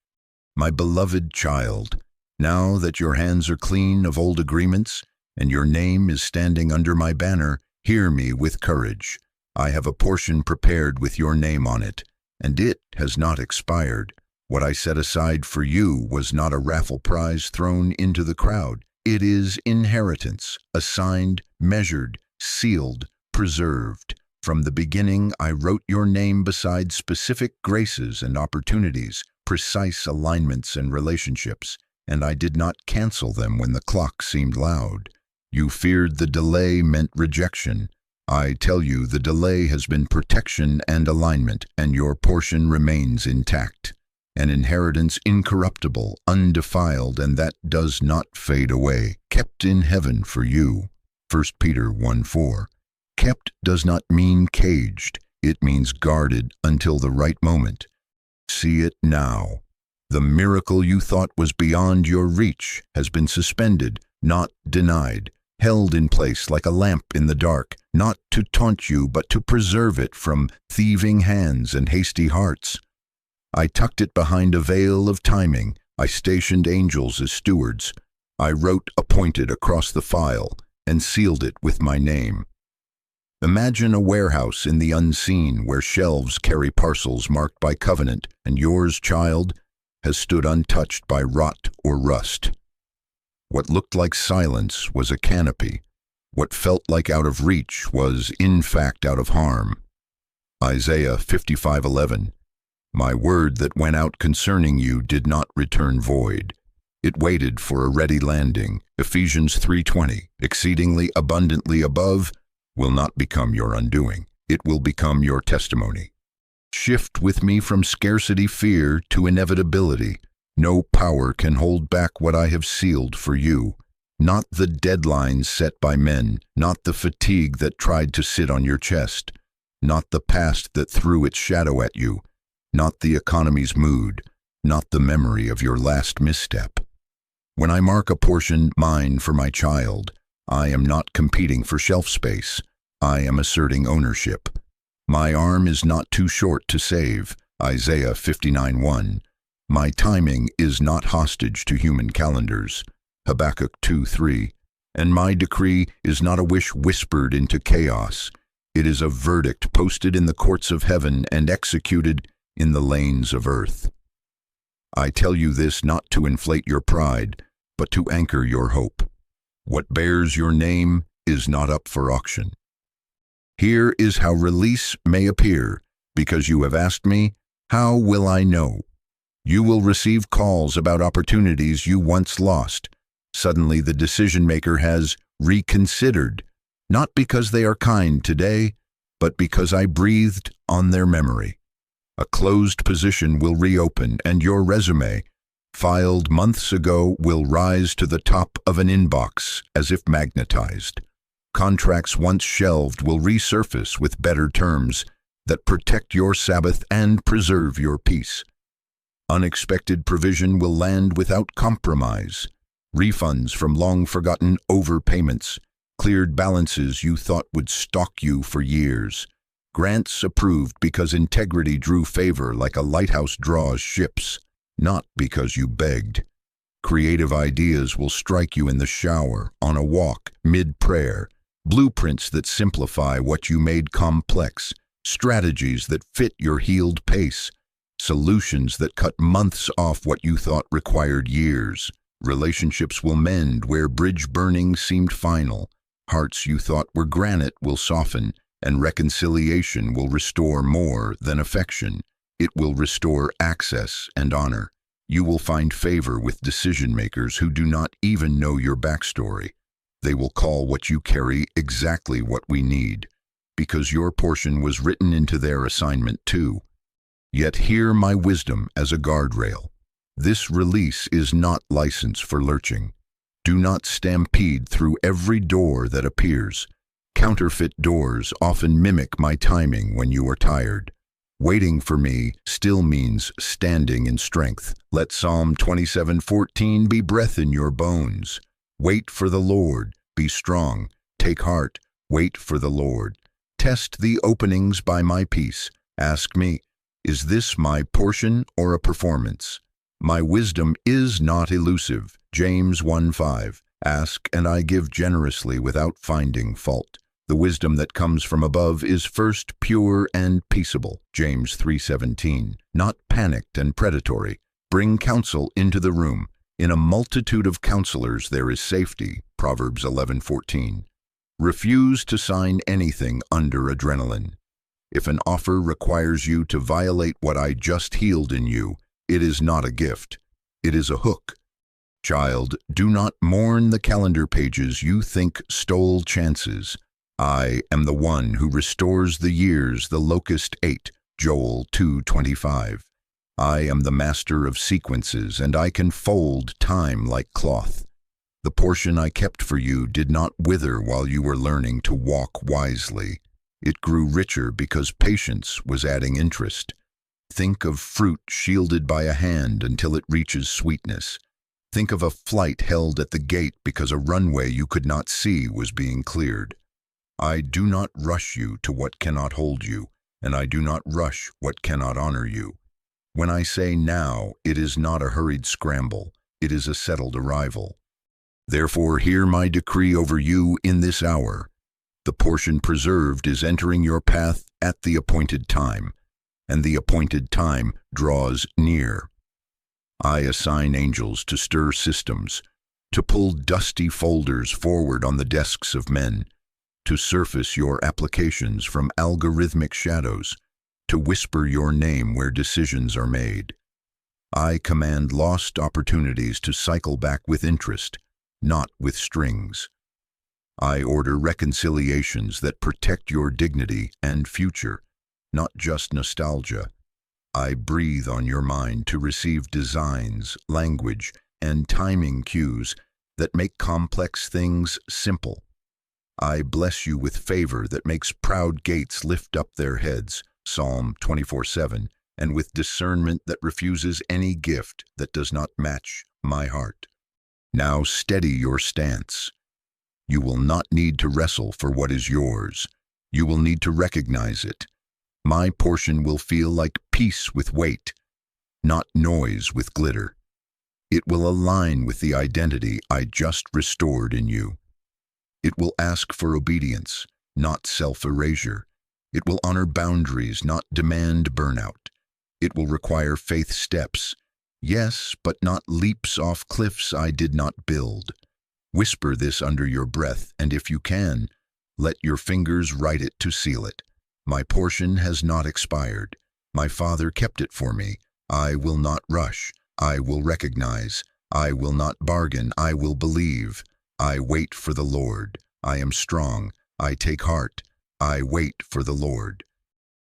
My beloved child, now that your hands are clean of old agreements, and your name is standing under my banner, hear me with courage. I have a portion prepared with your name on it, and it has not expired. What I set aside for you was not a raffle prize thrown into the crowd. It is inheritance, assigned, measured, sealed, preserved. From the beginning, I wrote your name beside specific graces and opportunities, precise alignments and relationships, and I did not cancel them when the clock seemed loud. You feared the delay meant rejection. I tell you, the delay has been protection and alignment, and your portion remains intact. An inheritance incorruptible, undefiled, and that does not fade away, kept in heaven for you. 1 Peter 1:4. Kept does not mean caged. It means guarded until the right moment. See it now. The miracle you thought was beyond your reach has been suspended, not denied, held in place like a lamp in the dark, not to taunt you, but to preserve it from thieving hands and hasty hearts. I tucked it behind a veil of timing. I stationed angels as stewards. I wrote appointed across the file and sealed it with my name. Imagine a warehouse in the unseen where shelves carry parcels marked by covenant, and yours, child, has stood untouched by rot or rust. What looked like silence was a canopy. What felt like out of reach was, in fact, out of harm. Isaiah 55:11. My word that went out concerning you did not return void. It waited for a ready landing. Ephesians 3:20. Exceedingly abundantly above will not become your undoing. It will become your testimony. Shift with me from scarcity fear to inevitability. No power can hold back what I have sealed for you. Not the deadlines set by men, not the fatigue that tried to sit on your chest, not the past that threw its shadow at you, not the economy's mood, not the memory of your last misstep. When I mark a portion mine for my child, I am not competing for shelf space. I am asserting ownership. My arm is not too short to save. Isaiah 59:1. My timing is not hostage to human calendars. Habakkuk 2:3. And my decree is not a wish whispered into chaos. It is a verdict posted in the courts of heaven and executed in the lanes of earth. I tell you this not to inflate your pride, but to anchor your hope. What bears your name is not up for auction. Here is how release may appear. Because you have asked me, how will I know? You will receive calls about opportunities you once lost. Suddenly the decision maker has reconsidered, not because they are kind today, but because I breathed on their memory. A closed position will reopen, and your resume, filed months ago, will rise to the top of an inbox as if magnetized. Contracts once shelved will resurface with better terms that protect your Sabbath and preserve your peace. Unexpected provision will land without compromise. Refunds from long-forgotten overpayments, cleared balances you thought would stalk you for years. Grants approved because integrity drew favor like a lighthouse draws ships, not because you begged. Creative ideas will strike you in the shower, on a walk, mid-prayer. Blueprints that simplify what you made complex. Strategies that fit your healed pace. Solutions that cut months off what you thought required years. Relationships will mend where bridge burning seemed final. Hearts you thought were granite will soften, and reconciliation will restore more than affection. It will restore access and honor. You will find favor with decision makers who do not even know your backstory. They will call what you carry exactly what we need, because your portion was written into their assignment too. Yet hear my wisdom as a guardrail. This release is not license for lurching. Do not stampede through every door that appears. Counterfeit doors often mimic my timing when you are tired. Waiting for me still means standing in strength. Let Psalm 27:14 be breath in your bones. Wait for the Lord. Be strong. Take heart. Wait for the Lord. Test the openings by my peace. Ask me, is this my portion or a performance? My wisdom is not elusive. James 1:5. Ask, and I give generously without finding fault. The wisdom that comes from above is first pure and peaceable. James 3:17. Not panicked and predatory. Bring counsel into the room. In a multitude of counselors there is safety. Proverbs 11:14. Refuse to sign anything under adrenaline. If an offer requires you to violate what I just healed in you, it is not a gift. It is a hook. Child, do not mourn the calendar pages you think stole chances. I am the one who restores the years the locust ate. Joel 2:25. I am the master of sequences, and I can fold time like cloth. The portion I kept for you did not wither while you were learning to walk wisely. It grew richer because patience was adding interest. Think of fruit shielded by a hand until it reaches sweetness. Think of a flight held at the gate because a runway you could not see was being cleared. I do not rush you to what cannot hold you, and I do not rush what cannot honor you. When I say now, it is not a hurried scramble. It is a settled arrival. Therefore, hear my decree over you in this hour. The portion preserved is entering your path at the appointed time, and the appointed time draws near. I assign angels to stir systems, to pull dusty folders forward on the desks of men, to surface your applications from algorithmic shadows, to whisper your name where decisions are made. I command lost opportunities to cycle back with interest, not with strings. I order reconciliations that protect your dignity and future, not just nostalgia. I breathe on your mind to receive designs, language, and timing cues that make complex things simple. I bless you with favor that makes proud gates lift up their heads, Psalm 24:7, and with discernment that refuses any gift that does not match my heart. Now steady your stance. You will not need to wrestle for what is yours. You will need to recognize it. My portion will feel like peace with weight, not noise with glitter. It will align with the identity I just restored in you. It will ask for obedience, not self-erasure. It will honor boundaries, not demand burnout. It will require faith steps, Yes, but not leaps off cliffs I did not build. Whisper this under your breath, and if you can, let your fingers write it to seal it. My portion has not expired. My Father kept it for me. I will not rush. I will recognize. I will not bargain. I will believe. I wait for the Lord. I am strong. I take heart. I wait for the Lord.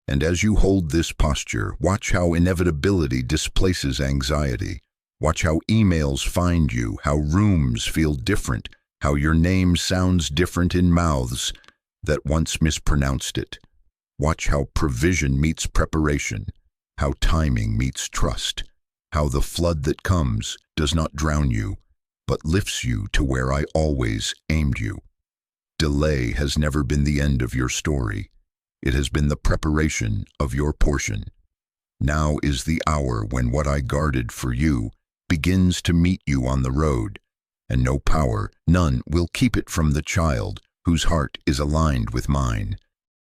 And as you hold this posture, watch how inevitability displaces anxiety. Watch how emails find you, how rooms feel different, how your name sounds different in mouths that once mispronounced it. Watch how provision meets preparation, how timing meets trust, how the flood that comes does not drown you, but lifts you to where I always aimed you. Delay has never been the end of your story. It has been the preparation of your portion. Now is the hour when what I guarded for you begins to meet you on the road, and no power, none, will keep it from the child whose heart is aligned with mine.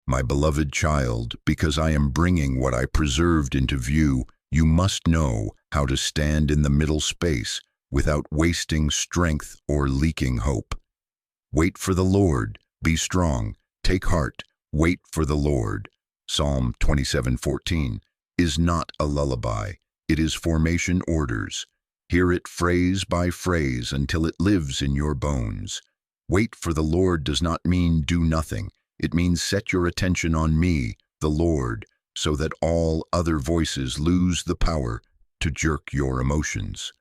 My beloved child, because I am bringing what I preserved into view, you must know how to stand in the middle space without wasting strength or leaking hope. Wait for the Lord, be strong, take heart, wait for the Lord. Psalm 27:14 is not a lullaby, it is formation orders. Hear it phrase by phrase until it lives in your bones. Wait for the Lord does not mean do nothing. It means set your attention on me, the Lord, so that all other voices lose the power to jerk your emotions.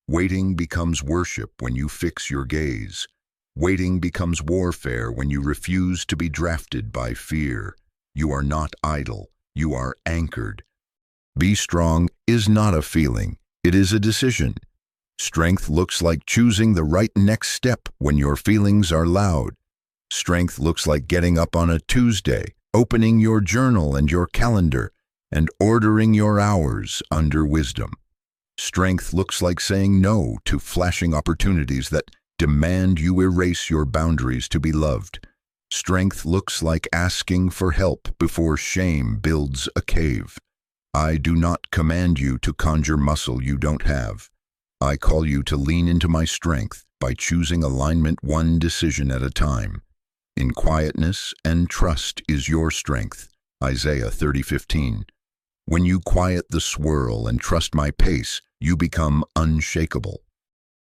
Waiting becomes worship when you fix your gaze. Waiting becomes warfare when you refuse to be drafted by fear. You are not idle, you are anchored. Be strong is not a feeling, it is a decision. Strength looks like choosing the right next step when your feelings are loud. Strength looks like getting up on a Tuesday, opening your journal and your calendar, and ordering your hours under wisdom. Strength looks like saying no to flashing opportunities that demand you erase your boundaries to be loved. Strength looks like asking for help before shame builds a cave. I do not command you to conjure muscle you don't have. I call you to lean into my strength by choosing alignment one decision at a time. In quietness and trust is your strength. Isaiah 30:15. When you quiet the swirl and trust my pace, you become unshakable.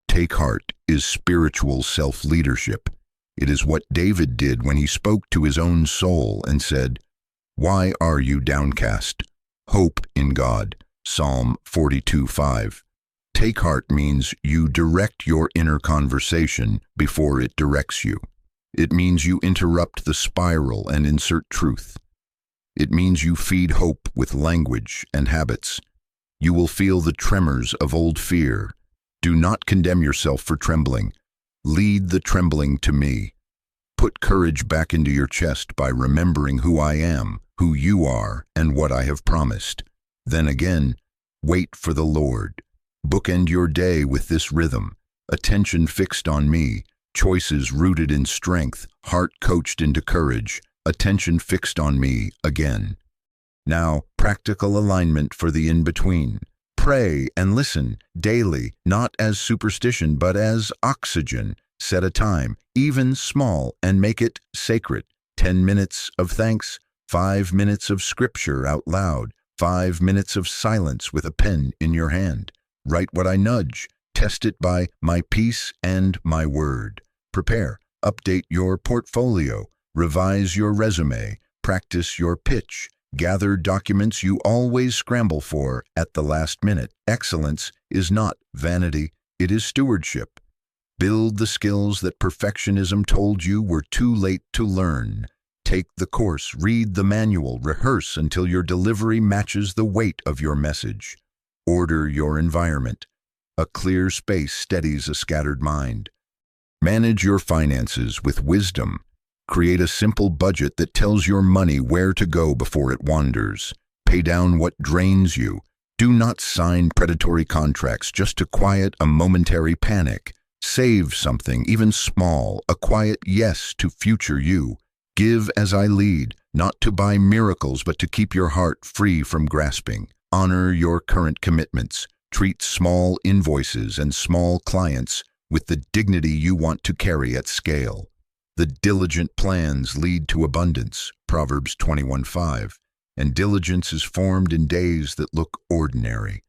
Take heart is spiritual self-leadership. It is what David did when he spoke to his own soul and said, "Why are you downcast? Hope in God." Psalm 42:5. Take heart means you direct your inner conversation before it directs you. It means you interrupt the spiral and insert truth. It means you feed hope with language and habits. You will feel the tremors of old fear. Do not condemn yourself for trembling. Lead the trembling to me. Put courage back into your chest by remembering who I am, who you are, and what I have promised. Then again, wait for the Lord. Bookend your day with this rhythm. Attention fixed on me. Choices rooted in strength. Heart coached into courage. Attention fixed on me again. Now, practical alignment for the in-between. Pray and listen daily, not as superstition, but as oxygen. Set a time, even small, and make it sacred. 10 minutes of thanks, 5 minutes of scripture out loud, 5 minutes of silence with a pen in your hand. Write what I nudge. Test it by my peace and my word. Prepare. Update your portfolio. Revise your resume. Practice your pitch. Gather documents you always scramble for at the last minute. Excellence is not vanity, it is stewardship. Build the skills that perfectionism told you were too late to learn. Take the course, read the manual, rehearse until your delivery matches the weight of your message. Order your environment. A clear space steadies a scattered mind. Manage your finances with wisdom. Create a simple budget that tells your money where to go before it wanders. Pay down what drains you. Do not sign predatory contracts just to quiet a momentary panic. Save something, even small, a quiet yes to future you. Give as I lead, not to buy miracles, but to keep your heart free from grasping. Honor your current commitments. Treat small invoices and small clients with the dignity you want to carry at scale. The diligent plans lead to abundance, Proverbs 21:5, and diligence is formed in days that look ordinary.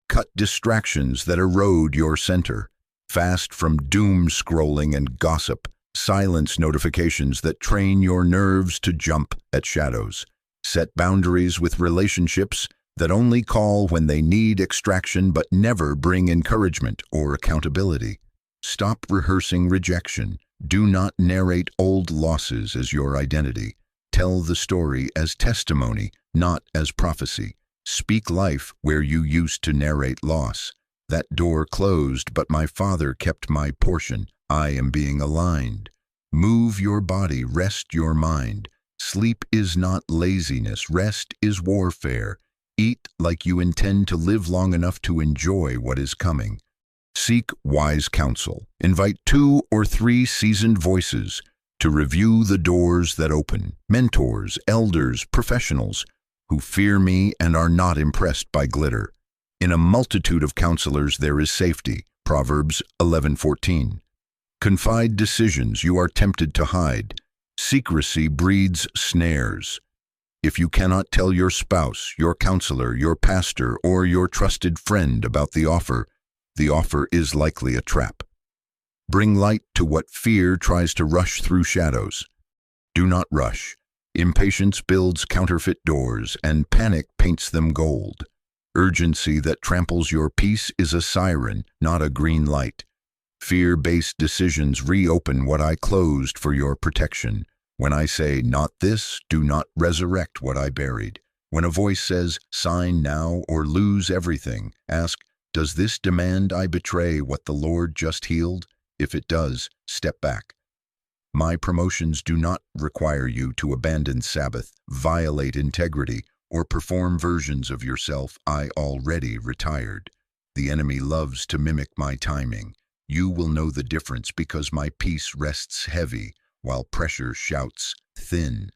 Cut distractions that erode your center. Fast from doom scrolling and gossip. Silence notifications that train your nerves to jump at shadows. Set boundaries with relationships that only call when they need extraction but never bring encouragement or accountability. Stop rehearsing rejection. Do not narrate old losses as your identity. Tell the story as testimony, not as prophecy. Speak life where you used to narrate loss. That door closed, but my Father kept my portion. I am being aligned. Move your body, rest your mind. Sleep is not laziness, rest is warfare. Eat like you intend to live long enough to enjoy what is coming. Seek wise counsel. Invite 2 or 3 seasoned voices to review the doors that open. Mentors, elders, professionals who fear me and are not impressed by glitter. In a multitude of counselors there is safety, Proverbs 11:14. Confide decisions you are tempted to hide. Secrecy breeds snares. If you cannot tell your spouse, your counselor, your pastor, or your trusted friend about the offer is likely a trap. Bring light to what fear tries to rush through shadows. Do not rush. Impatience builds counterfeit doors, and panic paints them gold. Urgency that tramples your peace is a siren, not a green light. Fear-based decisions reopen what I closed for your protection. When I say, not this, do not resurrect what I buried. When a voice says, sign now or lose everything, ask, does this demand I betray what the Lord just healed? If it does, step back. My promotions do not require you to abandon Sabbath, violate integrity, or perform versions of yourself I already retired. The enemy loves to mimic my timing. You will know the difference because my peace rests heavy, while pressure shouts thin.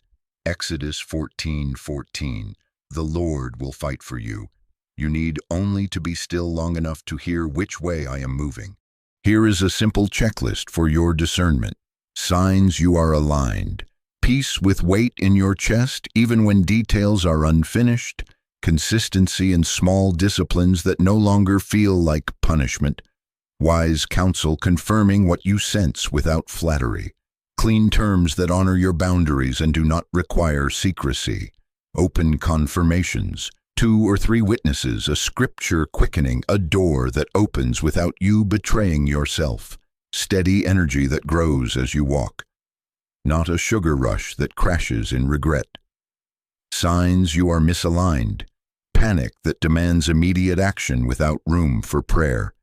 Exodus 14:14. The Lord will fight for you. You need only to be still long enough to hear which way I am moving. Here is a simple checklist for your discernment. Signs you are aligned. Peace with weight in your chest, even when details are unfinished. Consistency in small disciplines that no longer feel like punishment. Wise counsel confirming what you sense without flattery. Clean terms that honor your boundaries and do not require secrecy. Open confirmations. 2 or 3 witnesses, a scripture quickening, a door that opens without you betraying yourself. Steady energy that grows as you walk. Not a sugar rush that crashes in regret. Signs you are misaligned. Panic that demands immediate action without room for prayer.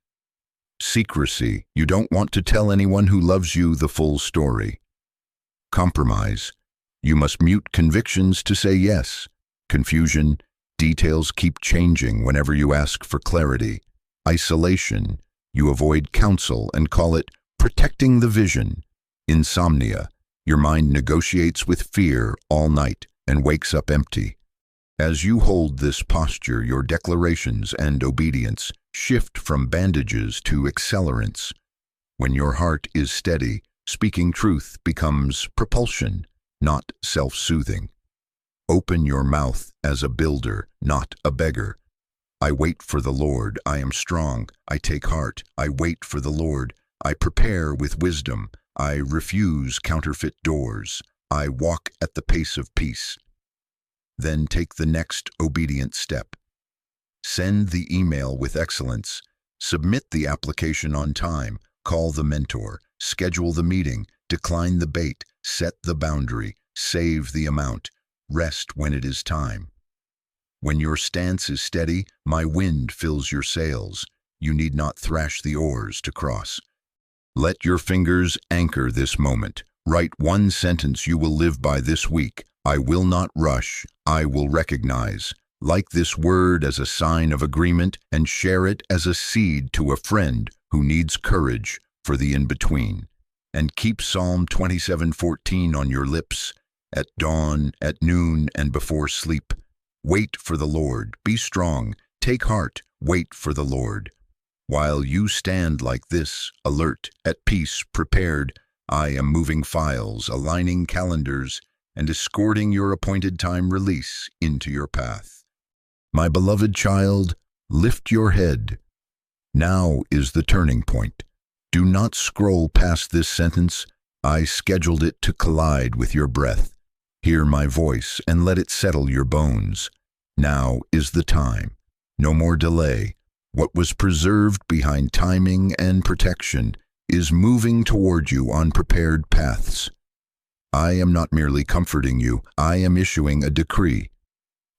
Secrecy, you don't want to tell anyone who loves you the full story. Compromise, you must mute convictions to say yes. Confusion, details keep changing whenever you ask for clarity. Isolation, you avoid counsel and call it protecting the vision. Insomnia, your mind negotiates with fear all night and wakes up empty. As you hold this posture, your declarations and obedience shift from bandages to accelerants. When your heart is steady, speaking truth becomes propulsion, not self-soothing. Open your mouth as a builder, not a beggar. I wait for the Lord, I am strong, I take heart, I wait for the Lord, I prepare with wisdom, I refuse counterfeit doors, I walk at the pace of peace. Then take the next obedient step. Send the email with excellence, submit the application on time, call the mentor, schedule the meeting, decline the bait, set the boundary, save the amount, rest when it is time. When your stance is steady, my wind fills your sails. You need not thrash the oars to cross. Let your fingers anchor this moment. Write one sentence you will live by this week. I will not rush, I will recognize. Like this word as a sign of agreement and share it as a seed to a friend who needs courage for the in-between. And keep Psalm 27:14 on your lips, at dawn, at noon, and before sleep. Wait for the Lord, be strong, take heart, wait for the Lord. While you stand like this, alert, at peace, prepared, I am moving files, aligning calendars, and escorting your appointed time release into your path. My beloved child, lift your head. Now is the turning point. Do not scroll past this sentence. I scheduled it to collide with your breath. Hear my voice and let it settle your bones. Now is the time. No more delay. What was preserved behind timing and protection is moving toward you on prepared paths. I am not merely comforting you, I am issuing a decree.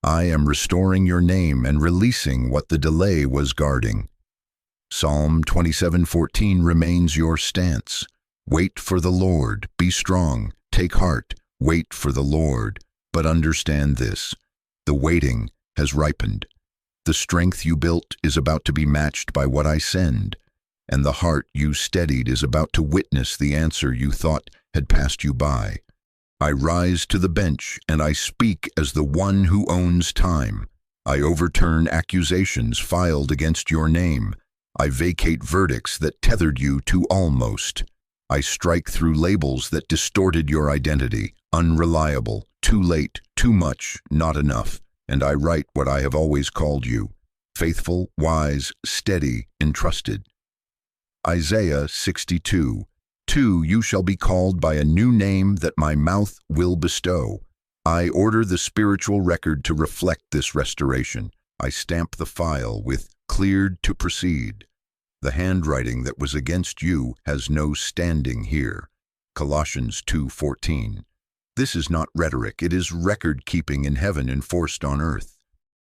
I am restoring your name and releasing what the delay was guarding. Psalm 27:14 remains your stance. Wait for the Lord, be strong, take heart, wait for the Lord. But understand this, the waiting has ripened. The strength you built is about to be matched by what I send, and the heart you steadied is about to witness the answer you thought had passed you by. I rise to the bench and I speak as the one who owns time. I overturn accusations filed against your name. I vacate verdicts that tethered you to almost. I strike through labels that distorted your identity, unreliable, too late, too much, not enough. And I write what I have always called you, faithful, wise, steady, entrusted. Isaiah 62:2 You shall be called by a new name that my mouth will bestow. I order the spiritual record to reflect this restoration. I stamp the file with cleared to proceed. The handwriting that was against you has no standing here. Colossians 2:14 This is not rhetoric, it is record-keeping in heaven enforced on earth.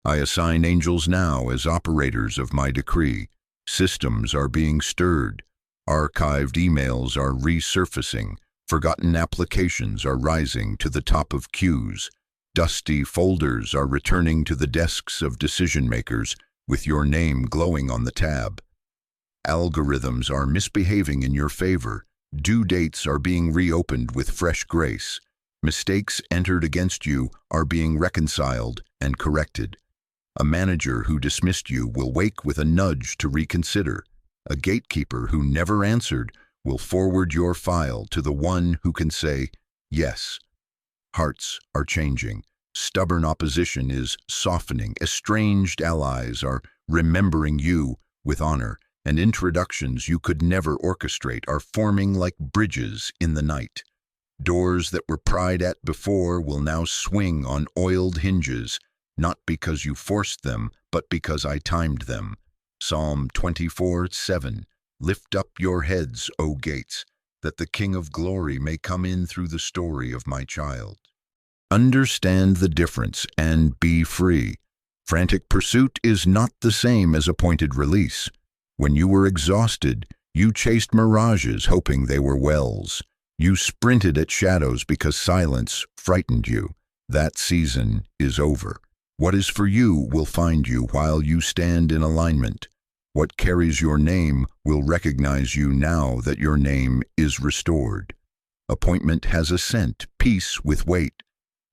I assign angels now as operators of my decree. Systems are being stirred. Archived emails are resurfacing. Forgotten applications are rising to the top of queues. Dusty folders are returning to the desks of decision-makers with your name glowing on the tab. Algorithms are misbehaving in your favor. Due dates are being reopened with fresh grace. Mistakes entered against you are being reconciled and corrected. A manager who dismissed you will wake with a nudge to reconsider. A gatekeeper who never answered will forward your file to the one who can say, yes. Hearts are changing. Stubborn opposition is softening. Estranged allies are remembering you with honor, and introductions you could never orchestrate are forming like bridges in the night. Doors that were pried at before will now swing on oiled hinges, not because you forced them, but because I timed them. Psalm 24:7 Lift up your heads, O gates, that the King of glory may come in through the story of my child. Understand the difference and be free. Frantic pursuit is not the same as appointed release. When you were exhausted, you chased mirages hoping they were wells. You sprinted at shadows because silence frightened you. That season is over. What is for you will find you while you stand in alignment. What carries your name will recognize you now that your name is restored. Appointment has a scent, peace with weight.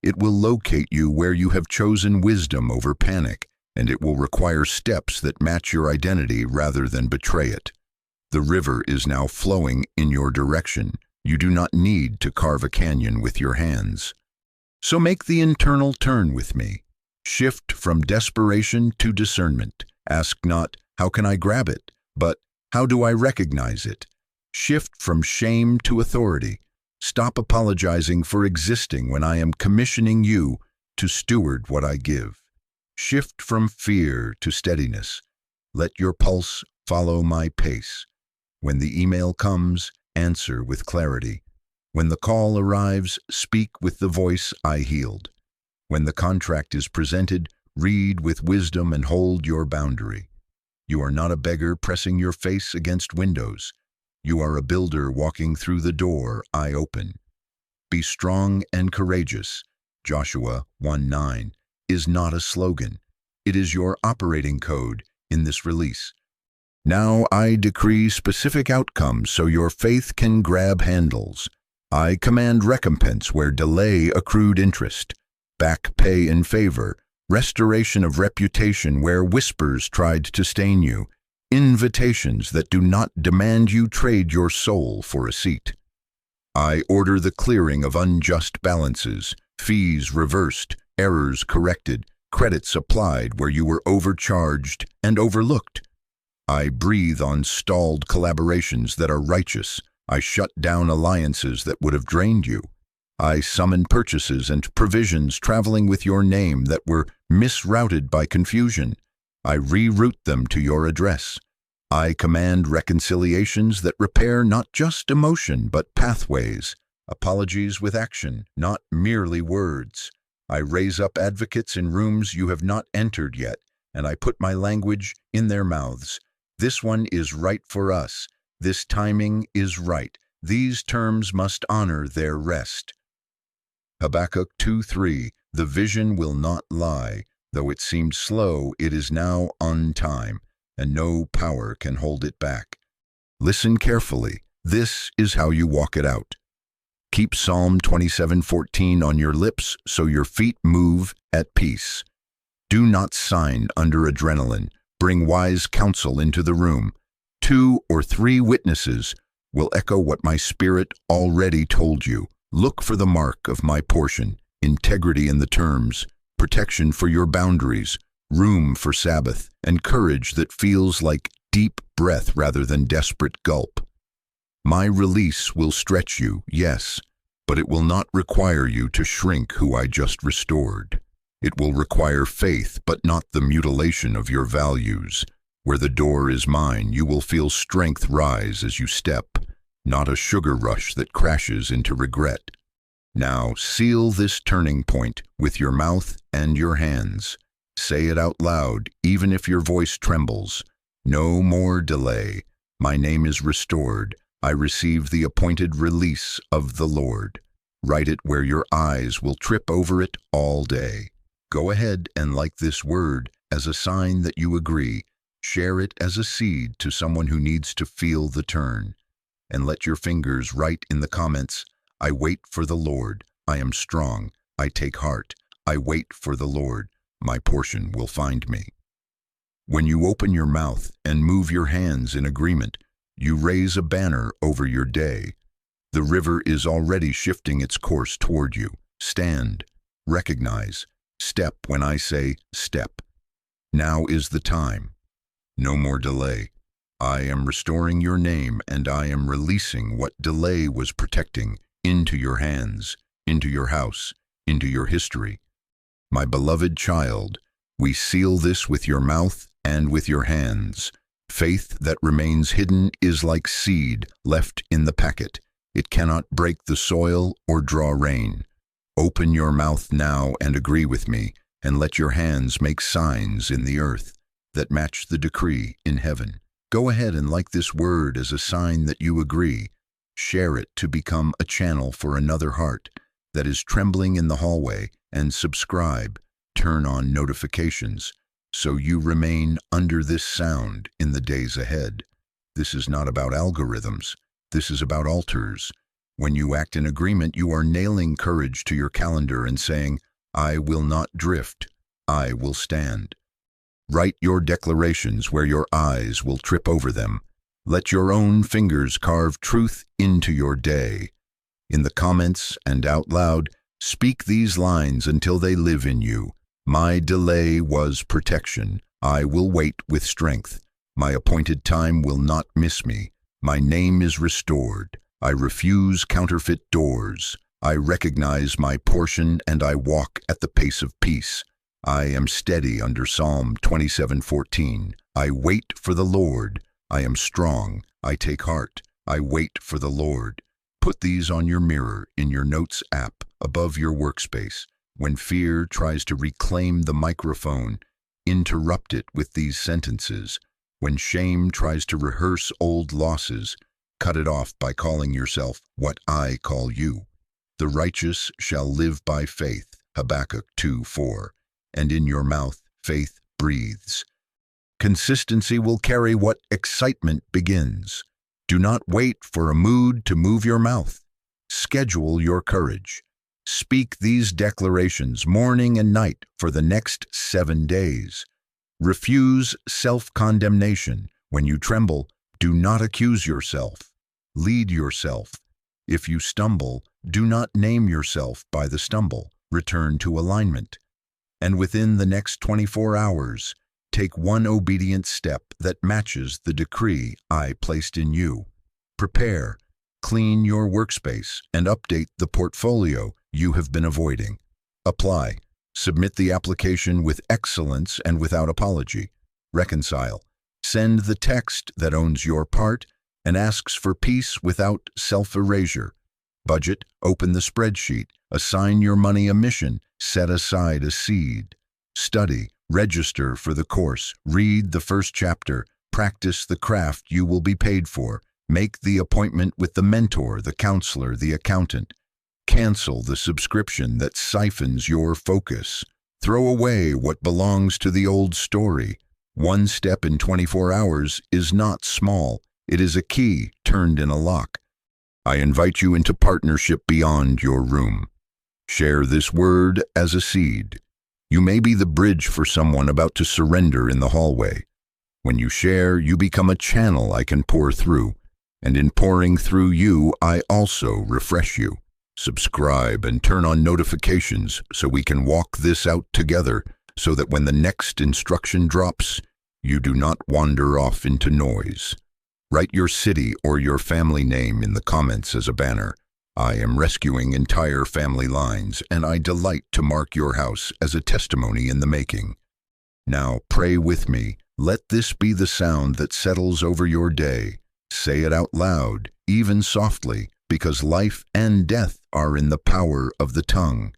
It will locate you where you have chosen wisdom over panic, and it will require steps that match your identity rather than betray it. The river is now flowing in your direction. You do not need to carve a canyon with your hands. So make the internal turn with me. Shift from desperation to discernment. Ask not, how can I grab it? But, how do I recognize it? Shift from shame to authority. Stop apologizing for existing when I am commissioning you to steward what I give. Shift from fear to steadiness. Let your pulse follow my pace. When the email comes, answer with clarity. When the call arrives, speak with the voice I healed. When the contract is presented, read with wisdom and hold your boundary. You are not a beggar pressing your face against windows. You are a builder walking through the door I open. Be strong and courageous, Joshua 1:9, is not a slogan. It is your operating code in this release. Now I decree specific outcomes so your faith can grab handles. I command recompense where delay accrued interest, back pay in favor, restoration of reputation where whispers tried to stain you, invitations that do not demand you trade your soul for a seat. I order the clearing of unjust balances, fees reversed, errors corrected, credits applied where you were overcharged and overlooked. I breathe on stalled collaborations that are righteous. I shut down alliances that would have drained you. I summon purchases and provisions traveling with your name that were misrouted by confusion. I reroute them to your address. I command reconciliations that repair not just emotion but pathways, apologies with action, not merely words. I raise up advocates in rooms you have not entered yet, and I put my language in their mouths. This one is right for us. This timing is right. These terms must honor their rest. Habakkuk 2:3. The vision will not lie. Though it seemed slow, it is now on time, and no power can hold it back. Listen carefully. This is how you walk it out. Keep Psalm 27:14 on your lips so your feet move at peace. Do not sign under adrenaline. Bring wise counsel into the room. 2 or 3 witnesses will echo what my spirit already told you. Look for the mark of my portion, integrity in the terms, protection for your boundaries, room for Sabbath, and courage that feels like deep breath rather than desperate gulp. My release will stretch you, yes, but it will not require you to shrink who I just restored. It will require faith, but not the mutilation of your values. Where the door is mine, you will feel strength rise as you step, not a sugar rush that crashes into regret. Now seal this turning point with your mouth and your hands. Say it out loud, even if your voice trembles. No more delay. My name is restored. I receive the appointed release of the Lord. Write it where your eyes will trip over it all day. Go ahead and like this word as a sign that you agree. Share it as a seed to someone who needs to feel the turn. And let your fingers write in the comments, I wait for the Lord. I am strong. I take heart. I wait for the Lord. My portion will find me. When you open your mouth and move your hands in agreement, you raise a banner over your day. The river is already shifting its course toward you. Stand. Recognize. Step when I say step. Now is the time. No more delay. I am restoring your name, and I am releasing what delay was protecting into your hands, into your house, into your history. My beloved child, we seal this with your mouth and with your hands. Faith that remains hidden is like seed left in the packet. It cannot break the soil or draw rain. Open your mouth now and agree with me, and let your hands make signs in the earth that match the decree in heaven. Go ahead and like this word as a sign that you agree. Share it to become a channel for another heart that is trembling in the hallway, and subscribe. Turn on notifications so you remain under this sound in the days ahead. This is not about algorithms. This is about altars. When you act in agreement, you are nailing courage to your calendar and saying, I will not drift. I will stand. Write your declarations where your eyes will trip over them. Let your own fingers carve truth into your day. In the comments and out loud, speak these lines until they live in you. My delay was protection. I will wait with strength. My appointed time will not miss me. My name is restored. I refuse counterfeit doors. I recognize my portion and I walk at the pace of peace. I am steady under Psalm 27:14. I wait for the Lord. I am strong. I take heart. I wait for the Lord. Put these on your mirror, in your notes app, above your workspace. When fear tries to reclaim the microphone, interrupt it with these sentences. When shame tries to rehearse old losses, cut it off by calling yourself what I call you. The righteous shall live by faith, Habakkuk 2:4. And in your mouth faith breathes. Consistency will carry what excitement begins. Do not wait for a mood to move your mouth. Schedule your courage. Speak these declarations morning and night for the next 7 days. Refuse self-condemnation. When you tremble, do not accuse yourself. Lead yourself. If you stumble, do not name yourself by the stumble. Return to alignment. And within the next 24 hours, take one obedient step that matches the decree I placed in you. Prepare, clean your workspace, and update the portfolio you have been avoiding. Apply. Submit the application with excellence and without apology. Reconcile. Send the text that owns your part and asks for peace without self-erasure. Budget. Open the spreadsheet. Assign your money a mission. Set aside a seed. Study. Register for the course. Read the first chapter. Practice the craft you will be paid for. Make the appointment with the mentor, the counselor, the accountant. Cancel the subscription that siphons your focus. Throw away what belongs to the old story. One step in 24 hours is not small. It is a key turned in a lock. I invite you into partnership beyond your room. Share this word as a seed. You may be the bridge for someone about to surrender in the hallway. When you share, you become a channel I can pour through. And in pouring through you, I also refresh you. Subscribe and turn on notifications so we can walk this out together, so that when the next instruction drops, you do not wander off into noise. Write your city or your family name in the comments as a banner. I am rescuing entire family lines, and I delight to mark your house as a testimony in the making. Now pray with me. Let this be the sound that settles over your day. Say it out loud, even softly, because life and death are in the power of the tongue.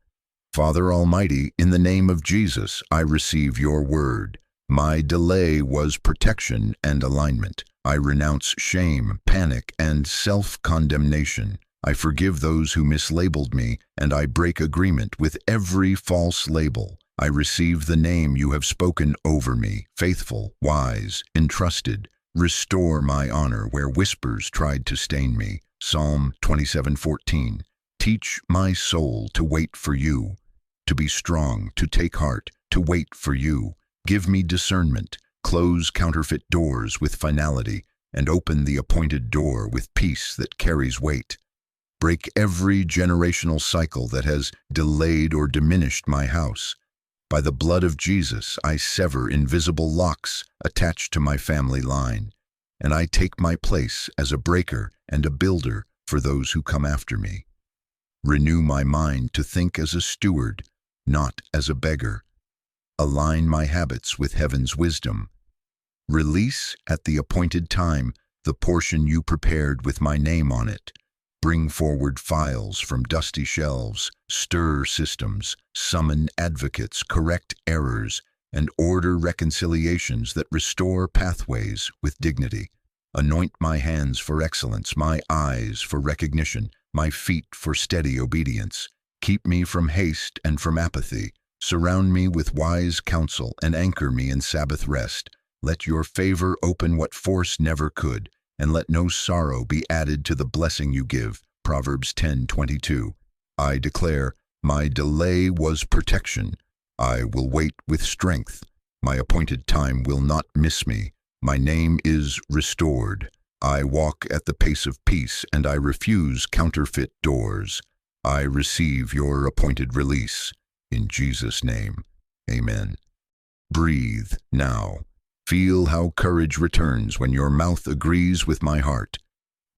Father Almighty, in the name of Jesus, I receive your word. My delay was protection and alignment. I renounce shame, panic, and self-condemnation. I forgive those who mislabeled me, and I break agreement with every false label. I receive the name you have spoken over me, faithful, wise, entrusted. Restore my honor where whispers tried to stain me. Psalm 27:14. Teach my soul to wait for you, to be strong, to take heart, to wait for you. Give me discernment. Close counterfeit doors with finality, and open the appointed door with peace that carries weight. Break every generational cycle that has delayed or diminished my house. By the blood of Jesus, I sever invisible locks attached to my family line, and I take my place as a breaker and a builder for those who come after me. Renew my mind to think as a steward, not as a beggar. Align my habits with heaven's wisdom. Release at the appointed time the portion you prepared with my name on it. Bring forward files from dusty shelves, stir systems, summon advocates, correct errors, and order reconciliations that restore pathways with dignity. Anoint my hands for excellence, my eyes for recognition, my feet for steady obedience. Keep me from haste and from apathy. Surround me with wise counsel and anchor me in Sabbath rest. Let your favor open what force never could, and let no sorrow be added to the blessing you give. Proverbs 10:22. I declare, my delay was protection. I will wait with strength. My appointed time will not miss me. My name is restored. I walk at the pace of peace, and I refuse counterfeit doors. I receive your appointed release. In Jesus' name, amen. Breathe now. Feel how courage returns when your mouth agrees with my heart.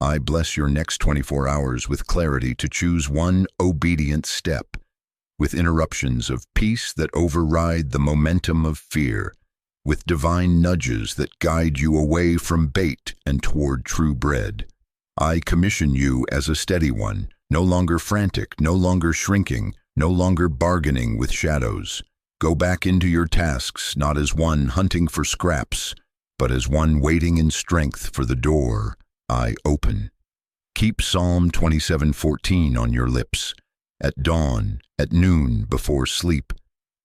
I bless your next 24 hours with clarity to choose one obedient step, with interruptions of peace that override the momentum of fear, with divine nudges that guide you away from bait and toward true bread. I commission you as a steady one, no longer frantic, no longer shrinking, no longer bargaining with shadows. Go back into your tasks not as one hunting for scraps, but as one waiting in strength for the door I open. Keep Psalm 27:14 on your lips. At dawn, at noon, before sleep.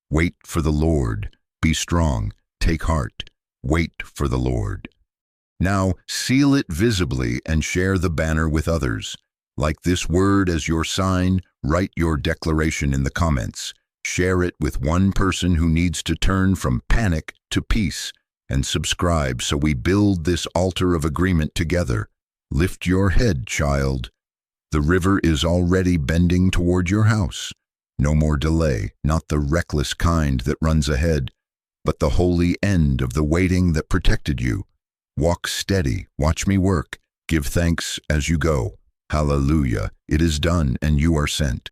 Wait for the Lord. Be strong. Take heart. Wait for the Lord. Now seal it visibly and share the banner with others. Like this word as your sign, Write your declaration in the comments. Share it with one person who needs to turn from panic to peace. And subscribe so we build this altar of agreement together. Lift your head, child. The river is already bending toward your house. No more delay, not the reckless kind that runs ahead, but the holy end of the waiting that protected you. Walk steady, watch me work, give thanks as you go. Hallelujah, it is done and you are sent.